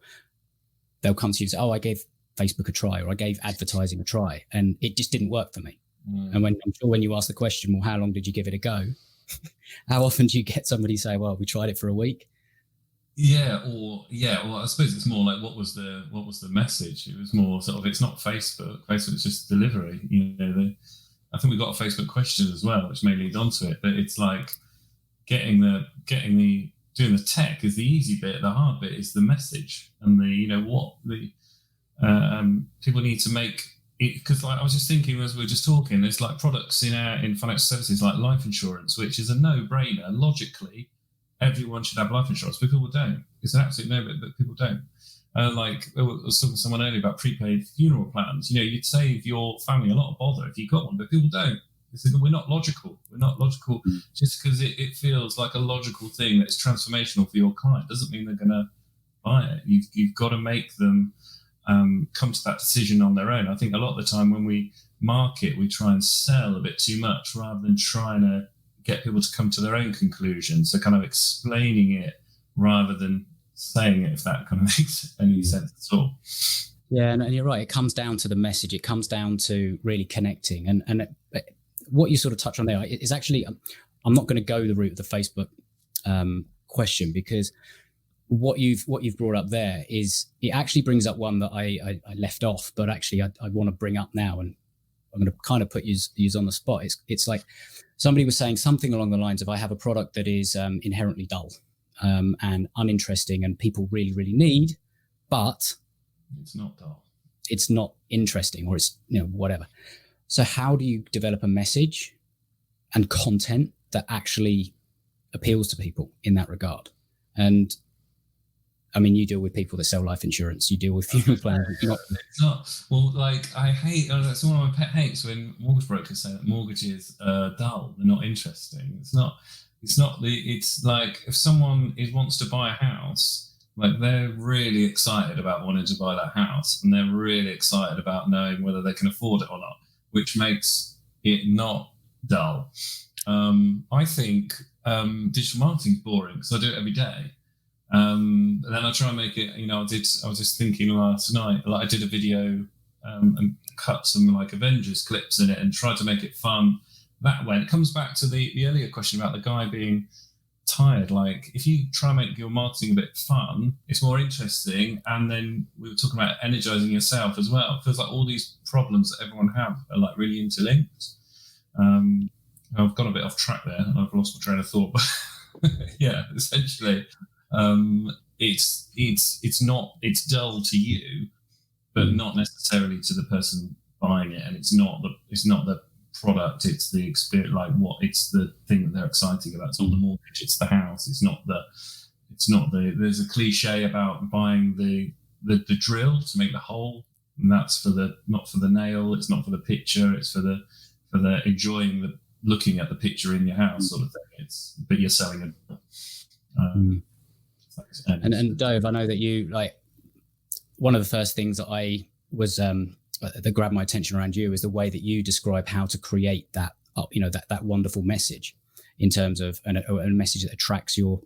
They'll come to you and say, oh, I gave Facebook a try, or I gave advertising a try, and it just didn't work for me. And I'm sure when you ask the question, well, how long did you give it a go? How often do you get somebody say, well, we tried it for a week? Or I suppose it's more like what was the message? It was more sort of, it's not Facebook. Facebook's just delivery. I think we got a Facebook question as well, which may lead on to it. But it's like doing the tech is the easy bit. The hard bit is the message and people need to make it. Because I was just thinking as we were just talking, there's like products in financial services like life insurance, which is a no-brainer logically. Everyone should have life insurance, but people don't. It's an absolute no, but people don't. I was talking to someone earlier about prepaid funeral plans. You'd save your family a lot of bother if you got one, but people don't. We're not logical. We're not logical just because it feels like a logical thing that's transformational for your client. Doesn't mean they're going to buy it. You've got to make them come to that decision on their own. I think a lot of the time when we market, we try and sell a bit too much rather than trying to get people to come to their own conclusions. So kind of explaining it rather than saying it, if that kind of makes any sense at all. Yeah, and you're right. It comes down to the message. It comes down to really connecting. And what you sort of touch on there is actually, I'm not going to go the route of the Facebook question, because what you've brought up there is, it actually brings up one that I left off, but actually I want to bring up now, and I'm going to kind of put you on the spot. It's like somebody was saying something along the lines of, I have a product that is inherently dull and uninteresting and people really, really need, but it's not dull. It's not interesting, or it's, whatever. So how do you develop a message and content that actually appeals to people in that regard? And you deal with people that sell life insurance. You deal with funeral plans. It's not. Well, I hate. That's one of my pet hates when mortgage brokers say that mortgages are dull. They're not interesting. It's not. It's like if someone wants to buy a house, they're really excited about wanting to buy that house, and they're really excited about knowing whether they can afford it or not, which makes it not dull. I think digital marketing is boring because I do it every day. And then I try and make it, I was just thinking last night, like I did a video and cut some like Avengers clips in it and tried to make it fun that way. And it comes back to the earlier question about the guy being tired. Like if you try and make your marketing a bit fun, it's more interesting. And then we were talking about energizing yourself as well. It feels like all these problems that everyone have are like really interlinked. I've gone a bit off track there. I've lost my train of thought, but yeah, essentially, it's dull to you, but not necessarily to the person buying it. And it's not the product, it's the experience, like it's the thing that they're excited about. It's not the mortgage, it's the house. It's not the there's a cliche about buying the drill to make the hole, and that's not for the nail, it's not for the picture, it's for the enjoying the looking at the picture in your house sort of thing. But you're selling a and Dove, I know that you, like, one of the first things that I was that grabbed my attention around you is the way that you describe how to create that that wonderful message in terms of a message that attracts your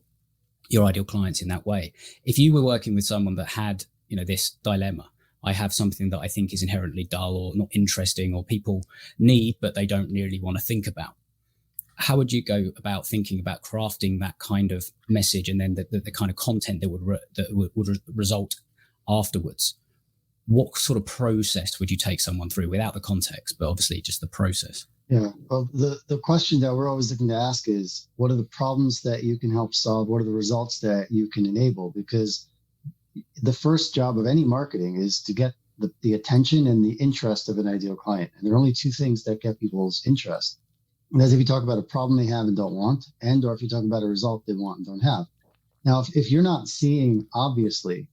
ideal clients in that way. If you were working with someone that had this dilemma, I have something that I think is inherently dull or not interesting, or people need but they don't really want to think about, how would you go about thinking about crafting that kind of message, and then the kind of content that would result afterwards? What sort of process would you take someone through without the context, but obviously just the process? Yeah, well, the question that we're always looking to ask is, what are the problems that you can help solve? What are the results that you can enable? Because the first job of any marketing is to get the attention and the interest of an ideal client. And there are only two things that get people's interest. And that's if you talk about a problem they have and don't want, and or if you talk about a result they want and don't have. Now, if you're not seeing, obviously,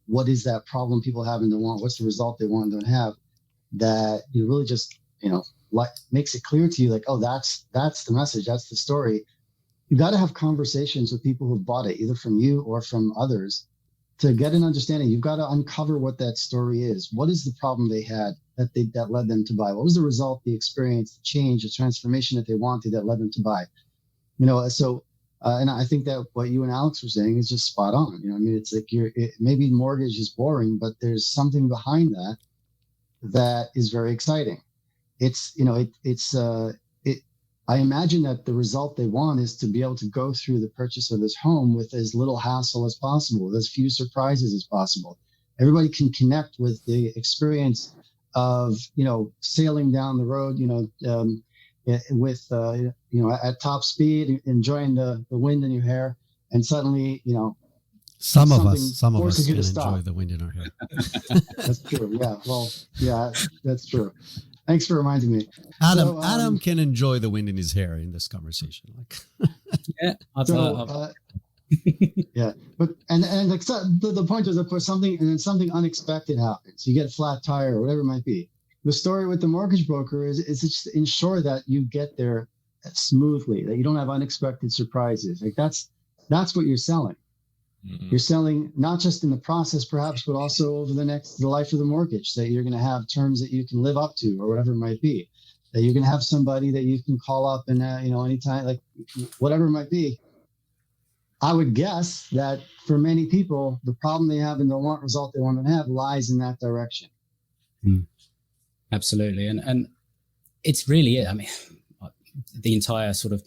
what is that problem people have and don't want, what's the result they want and don't have, that you really just, like makes it clear to you, like, oh, that's the message, that's the story. You got to have conversations with people who've bought it, either from you or from others, to get an understanding. You've got to uncover what that story is. What is the problem they had that led them to buy? What was the result, the experience, the change, the transformation that they wanted that led them to buy? And I think that what you and Alex were saying is just spot on. It's like maybe mortgage is boring, but there's something behind that is very exciting. I imagine that the result they want is to be able to go through the purchase of this home with as little hassle as possible, with as few surprises as possible. Everybody can connect with the experience of, sailing down the road, at top speed, enjoying the wind in your hair, and suddenly, some of us can enjoy the wind in our hair. That's true. Yeah. Well, yeah, that's true. Thanks for reminding me. Adam can enjoy the wind in his hair in this conversation. Yeah, yeah, but the point is, of course, something unexpected happens. You get a flat tire or whatever it might be. The story with the mortgage broker is just to ensure that you get there smoothly, that you don't have unexpected surprises. Like that's what you're selling. Mm-hmm. You're selling not just in the process, perhaps, but also over the life of the mortgage, that you're going to have terms that you can live up to, or whatever it might be. That you're going to have somebody that you can call up and anytime, like whatever it might be. I would guess that for many people, the problem they have and the result they want to have lies in that direction. Absolutely, and it's really it. I mean, the entire sort of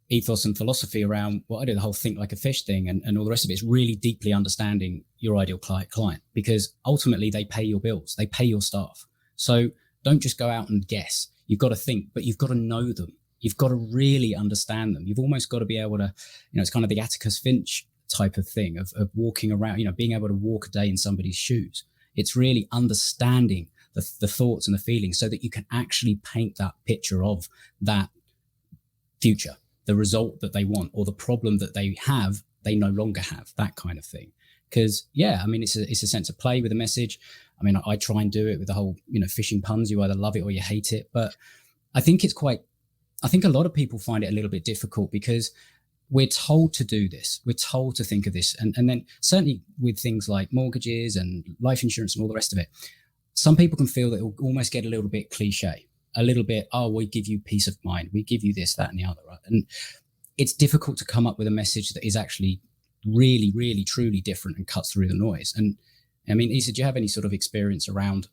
ethos and philosophy around what I do, the whole think like a fish thing and all the rest of it, is really deeply understanding your ideal client, because ultimately they pay your bills, they pay your staff. So don't just go out and guess. You've got to think, but you've got to know them. You've got to really understand them. You've almost got to be able to, it's kind of the Atticus Finch type of thing of walking around, being able to walk a day in somebody's shoes. It's really understanding the thoughts and the feelings so that you can actually paint that picture of that future, the result that they want, or the problem that they no longer have, that kind of thing. Because it's a sense of play with a message. I mean, I try and do it with the whole, fishing puns. You either love it or you hate it. But I think a lot of people find it a little bit difficult because we're told to do this. We're told to think of this. And then certainly with things like mortgages and life insurance and all the rest of it, some people can feel that it will almost get a little bit cliche, a little bit, we give you peace of mind. We give you this, that, and the other. Right? And it's difficult to come up with a message that is actually really, really, truly different and cuts through the noise. And I mean, Isar, do you have any sort of experience around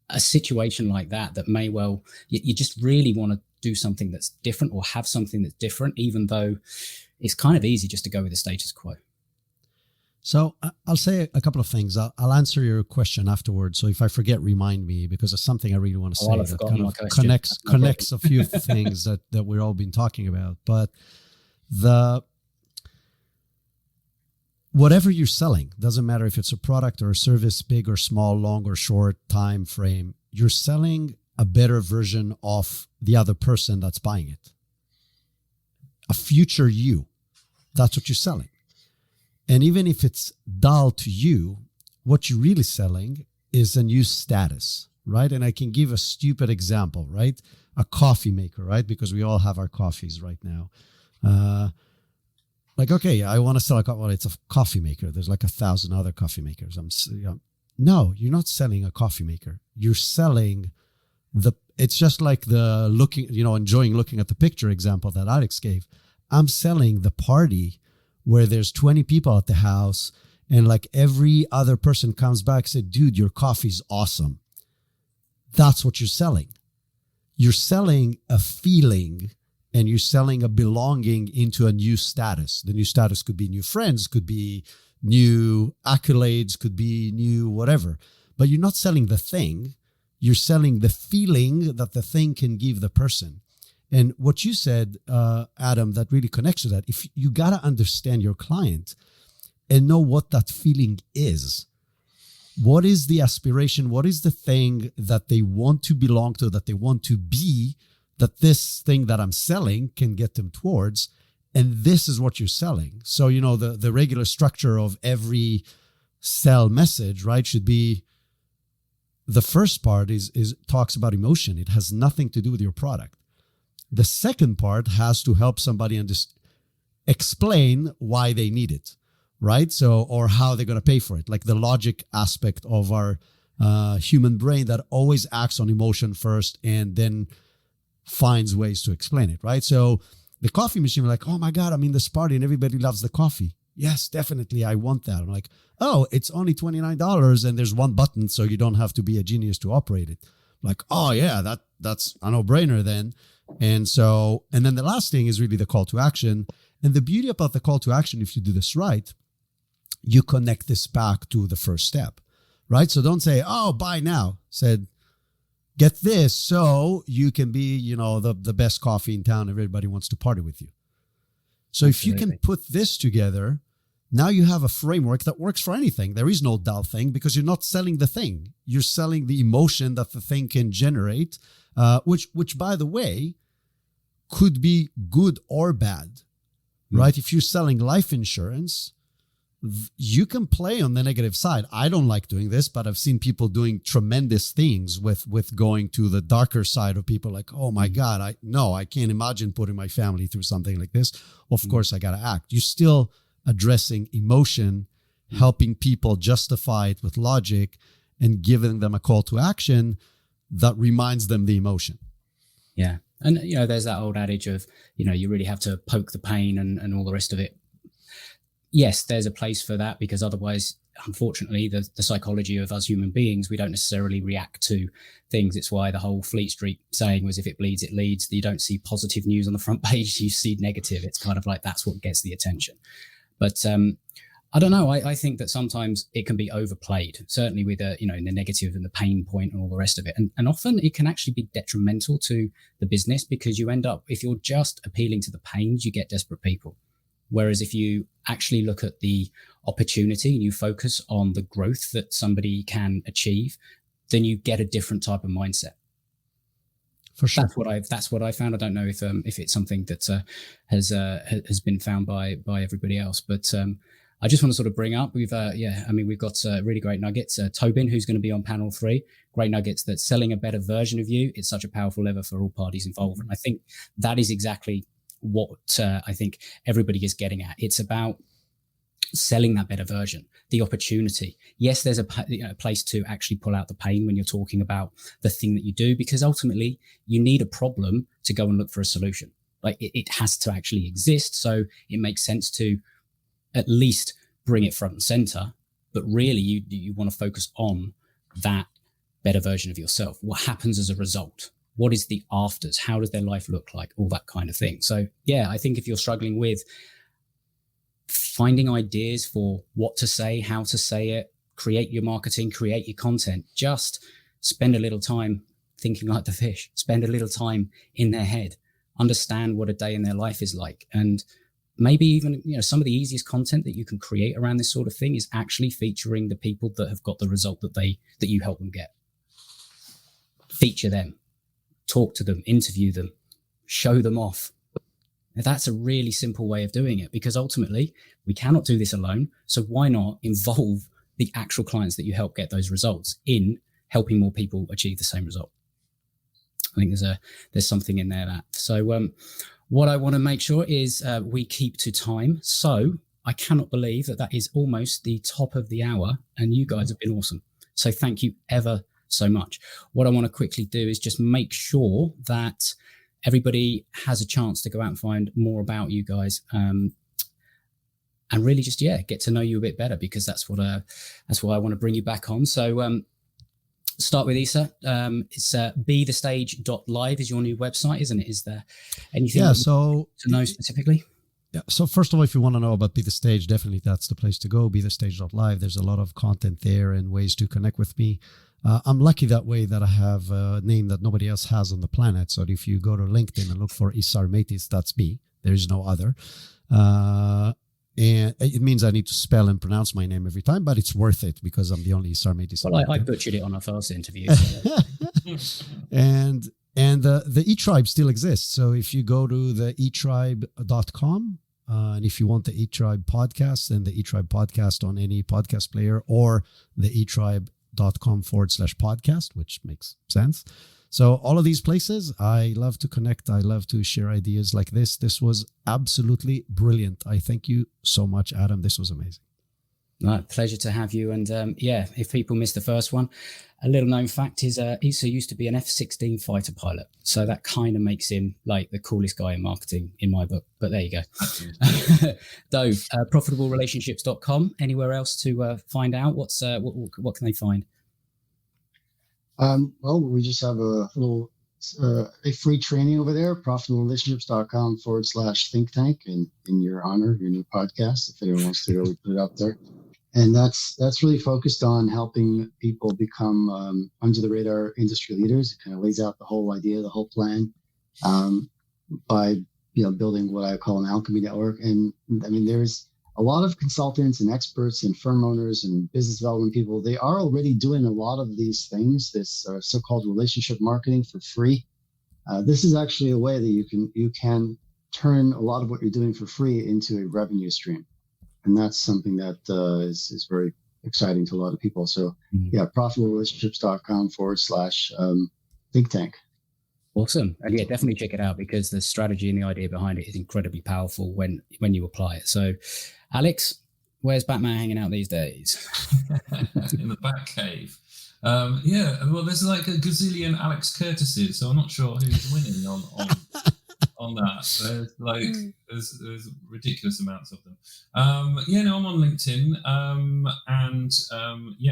a situation like that may well, you just really want to do something that's different or have something that's different, even though it's kind of easy just to go with the status quo? So I'll say a couple of things. I'll answer your question afterwards. So if I forget, remind me, because it's something I really want to say that kind of connects a few things that we've all been talking about. But whatever you're selling, doesn't matter if it's a product or a service, big or small, long or short time frame, you're selling a better version of the other person that's buying it. A future you. That's what you're selling. And even if it's dull to you, what you're really selling is a new status, right? And I can give a stupid example, right? A coffee maker, right? Because we all have our coffees right now. Okay, I want to sell it's a coffee maker. There's like 1,000 other coffee makers. No, you're not selling a coffee maker. You're selling it's just like the enjoying looking at the picture example that Alex gave. I'm selling the party where there's 20 people at the house, and like every other person comes back and said, dude, your coffee's awesome. That's what you're selling. You're selling a feeling, and you're selling a belonging into a new status. The new status could be new friends, could be new accolades, could be new whatever. But you're not selling the thing. You're selling the feeling that the thing can give the person. And what you said, Adam, that really connects to that. If you got to understand your client and know what that feeling is. What is the aspiration? What is the thing that they want to belong to, that they want to be, that this thing that I'm selling can get them towards? And this is what you're selling. So, the regular structure of every sell message, right, should be the first part is talks about emotion. It has nothing to do with your product. The second part has to help somebody explain why they need it, right? So, or how they're going to pay for it. Like the logic aspect of our human brain that always acts on emotion first and then finds ways to explain it, right? So the coffee machine, we're like, oh my God, I'm in this party and everybody loves the coffee. Yes, definitely. I want that. I'm like, oh, it's only $29 and there's one button, so you don't have to be a genius to operate it. I'm like, oh yeah, that's a no-brainer then. And then the last thing is really the call to action. And the beauty about the call to action, if you do this right, you connect this back to the first step, right? So don't say, oh, buy now. Said, get this so you can be, the best coffee in town. Everybody wants to party with you. So Absolutely. If you can put this together, now you have a framework that works for anything. There is no dull thing because you're not selling the thing. You're selling the emotion that the thing can generate, which by the way, could be good or bad, right? If you're selling life insurance, you can play on the negative side. I don't like doing this, but I've seen people doing tremendous things with going to the darker side of people like, oh my God, I can't imagine putting my family through something like this. Of course, I got to act. You're still addressing emotion, helping people justify it with logic and giving them a call to action that reminds them the emotion. Yeah. And, there's that old adage of, you really have to poke the pain and all the rest of it. Yes, there's a place for that because otherwise, unfortunately, the psychology of us human beings, we don't necessarily react to things. It's why the whole Fleet Street saying was, if it bleeds, it leads. You don't see positive news on the front page, you see negative. It's kind of like that's what gets the attention. But I don't know. I think that sometimes it can be overplayed, certainly with in the negative and the pain point and all the rest of it. And often it can actually be detrimental to the business because you end up, if you're just appealing to the pains, you get desperate people. Whereas if you actually look at the opportunity and you focus on the growth that somebody can achieve, then you get a different type of mindset. For sure. That's what I found. I don't know if it's something that has been found by everybody else, but I just want to sort of bring up, we've got really great nuggets. Tobin, who's going to be on panel 3, great nuggets that selling a better version of you is such a powerful lever for all parties involved. And I think that is exactly what I think everybody is getting at. It's about selling that better version, the opportunity. Yes, there's a place to actually pull out the pain when you're talking about the thing that you do, because ultimately you need a problem to go and look for a solution. Like it has to actually exist. So it makes sense to at least bring it front and center. But really, you want to focus on that better version of yourself. What happens as a result? What is the afters? How does their life look like? All that kind of thing. So yeah, I think if you're struggling with finding ideas for what to say, how to say it, create your marketing, create your content, just spend a little time thinking like the fish, spend a little time in their head, understand what a day in their life is like. And maybe even, some of the easiest content that you can create around this sort of thing is actually featuring the people that have got the result that you help them get. Feature them, talk to them, interview them, show them off. Now, that's a really simple way of doing it, because ultimately we cannot do this alone. So why not involve the actual clients that you help get those results in helping more people achieve the same result? I think there's something in there that. So what I want to make sure is we keep to time. So I cannot believe that is almost the top of the hour, and you guys have been awesome. So thank you ever so much. What I want to quickly do is just make sure that everybody has a chance to go out and find more about you guys, and really just get to know you a bit better, because that's why I want to bring you back on. So start with Isar. It's bethestage.live is your new website, isn't it? Is there anything to know specifically? Yeah. So first of all, if you want to know about Be The Stage, definitely that's the place to go. Bethestage.live. There's a lot of content there and ways to connect with me. I'm lucky that way that I have a name that nobody else has on the planet. So if you go to LinkedIn and look for Isar Meitis, that's me. There is no other. And it means I need to spell and pronounce my name every time, but it's worth it because I'm the only Isar Meitis. Well, I butchered it on our first interview. So. And the eTribe still exists. So if you go to the eTribe.com, and if you want the eTribe podcast, then the eTribe podcast on any podcast player, or the eTribe.com/podcast, which makes sense. So all of these places, I love to connect. I love to share ideas like this. This was absolutely brilliant. I thank you so much, Adam. This was amazing. Right, pleasure to have you. And if people missed the first one, a little known fact is Isar used to be an F-16 fighter pilot. So that kind of makes him like the coolest guy in marketing in my book. But there you go. Dove, profitablерelationships.com. Anywhere else to find out? What can they find? Well, we just have a little a free training over there, profitablerelationships.com/think tank, in your honor, your new podcast. If anyone wants to go, we put it up there. And that's really focused on helping people become under the radar industry leaders. It kind of lays out the whole idea, the whole plan, by building what I call an alchemy network. And I mean, there's a lot of consultants and experts and firm owners and business development people. They are already doing a lot of these things, this so-called relationship marketing for free. This is actually a way that you can turn a lot of what you're doing for free into a revenue stream. And that's something that is very exciting to a lot of people. So profitablerelationships.com/think tank. Awesome. And definitely check it out, because the strategy and the idea behind it is incredibly powerful when you apply it. So Alex, where's Batman hanging out these days? In the Batcave. Well, there's like a gazillion Alex Curtises, so I'm not sure who's winning on that. There's ridiculous amounts of them. I'm on LinkedIn,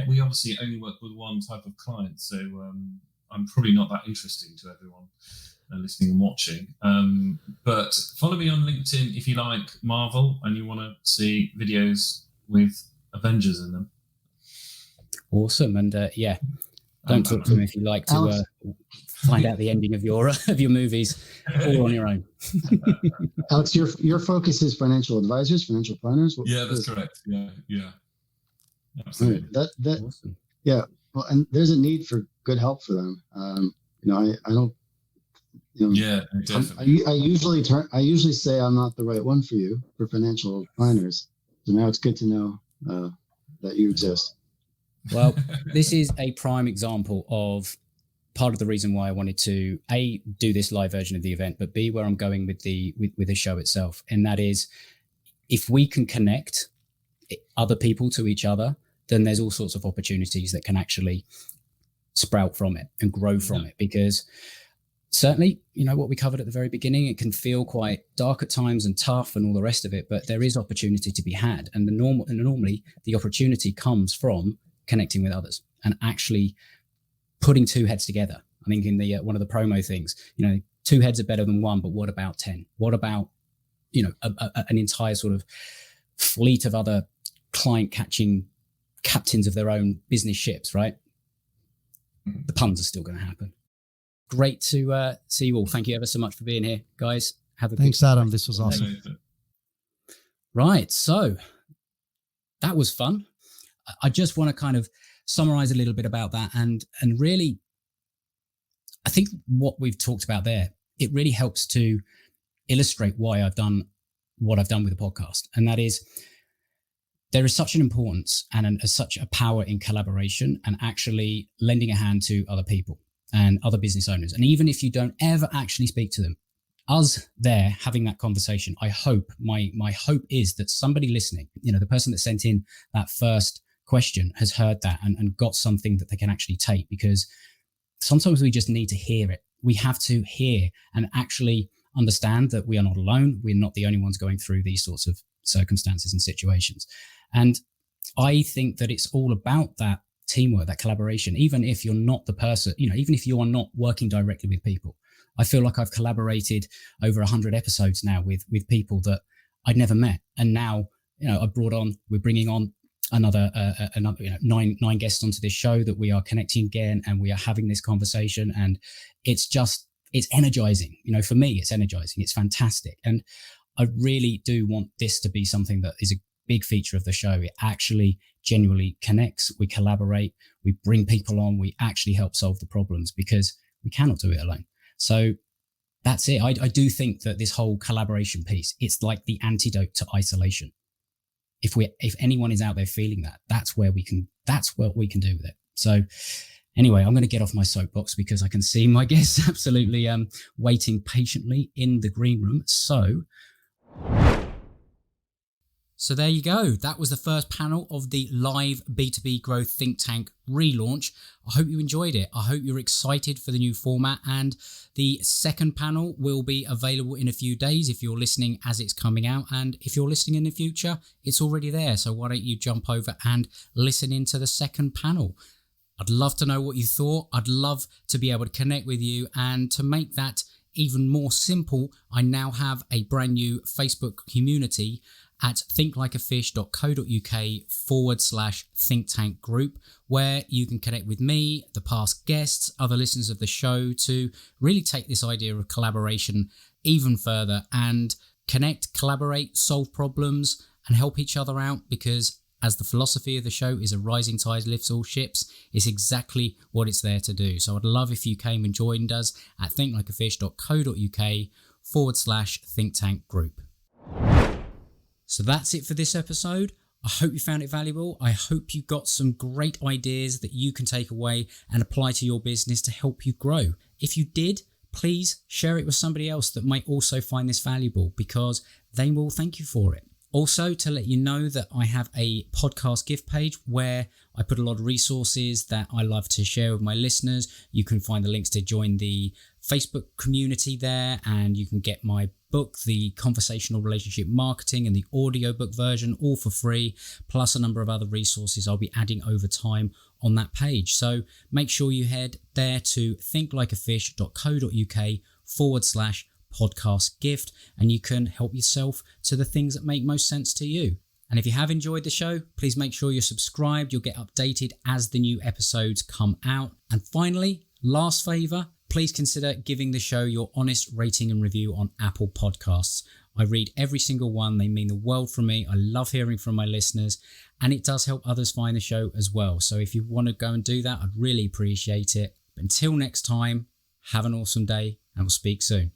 we obviously only work with one type of client, so I'm probably not that interesting to everyone listening and watching. But follow me on LinkedIn if you like Marvel and you want to see videos with Avengers in them. Awesome. And don't talk to him if you like to find out the ending of your movies all on your own. Alex, your focus is financial advisors, financial planners. That's correct. Yeah. Absolutely. That awesome. Yeah. Well, and there's a need for good help for them. I don't. Definitely. I usually say I'm not the right one for you for financial planners. So now it's good to know that you exist. Well, this is a prime example of part of the reason why I wanted to A, do this live version of the event, but B, where I'm going with the show itself. And that is, if we can connect other people to each other, then there's all sorts of opportunities that can actually sprout from it and grow from it. Because certainly, what we covered at the very beginning, it can feel quite dark at times and tough and all the rest of it, but there is opportunity to be had. And normally the opportunity comes from connecting with others and actually putting two heads together. I think in the one of the promo things, 2 heads are better than one, but what about 10? What about, an entire sort of fleet of other client catching captains of their own business ships, right? The puns are still going to happen. Great to see you all. Thank you ever so much for being here, guys. Thanks, Adam. This was awesome. Right. So that was fun. I just want to kind of summarize a little bit about that. And really, I think what we've talked about there, it really helps to illustrate why I've done what I've done with the podcast. And that is, there is such an importance and such a power in collaboration and actually lending a hand to other people and other business owners. And even if you don't ever actually speak to them, us there having that conversation, I hope, my hope is that somebody listening, the person that sent in that first question has heard that and got something that they can actually take, because sometimes we just need to hear it. We have to hear and actually understand that we are not alone. We're not the only ones going through these sorts of circumstances and situations. And I think that it's all about that teamwork, that collaboration, even if you're not the person, even if you are not working directly with people. I feel like I've collaborated over 100 episodes now with people that I'd never met. And now, we're bringing on another 9 guests onto this show that we are connecting again, and we are having this conversation, and it's energizing. For me, it's energizing. It's fantastic. And I really do want this to be something that is a big feature of the show. It actually genuinely connects. We collaborate, we bring people on, we actually help solve the problems, because we cannot do it alone. So that's it. I do think that this whole collaboration piece, it's like the antidote to isolation. If anyone is out there feeling that, that's what we can do with it. So anyway, I'm going to get off my soapbox because I can see my guests absolutely waiting patiently in the green room. So there you go. That was the first panel of the live B2B Growth Think Tank relaunch. I hope you enjoyed it. I hope you're excited for the new format. And the second panel will be available in a few days if you're listening as it's coming out. And if you're listening in the future, it's already there. So why don't you jump over and listen into the second panel? I'd love to know what you thought. I'd love to be able to connect with you. And to make that even more simple, I now have a brand new Facebook community at thinklikeafish.co.uk/think tank group, where you can connect with me, the past guests, other listeners of the show, to really take this idea of collaboration even further and connect, collaborate, solve problems and help each other out, because as the philosophy of the show is a rising tide lifts all ships, it's exactly what it's there to do. So I'd love if you came and joined us at thinklikeafish.co.uk/think tank group. So that's it for this episode. I hope you found it valuable. I hope you got some great ideas that you can take away and apply to your business to help you grow. If you did, please share it with somebody else that might also find this valuable, because they will thank you for it. Also, to let you know that I have a podcast gift page where I put a lot of resources that I love to share with my listeners. You can find the links to join the Facebook community there, and you can get my book, The Conversational Relationship Marketing, and the audiobook version, all for free, plus a number of other resources I'll be adding over time on that page. So make sure you head there to thinklikeafish.co.uk/podcast gift, and you can help yourself to the things that make most sense to you. And if you have enjoyed the show, please make sure you're subscribed. You'll get updated as the new episodes come out. And finally, last favor, please consider giving the show your honest rating and review on Apple Podcasts. I read every single one. They mean the world from me. I love hearing from my listeners, and it does help others find the show as well. So if you want to go and do that, I'd really appreciate it. Until next time, have an awesome day, and we'll speak soon.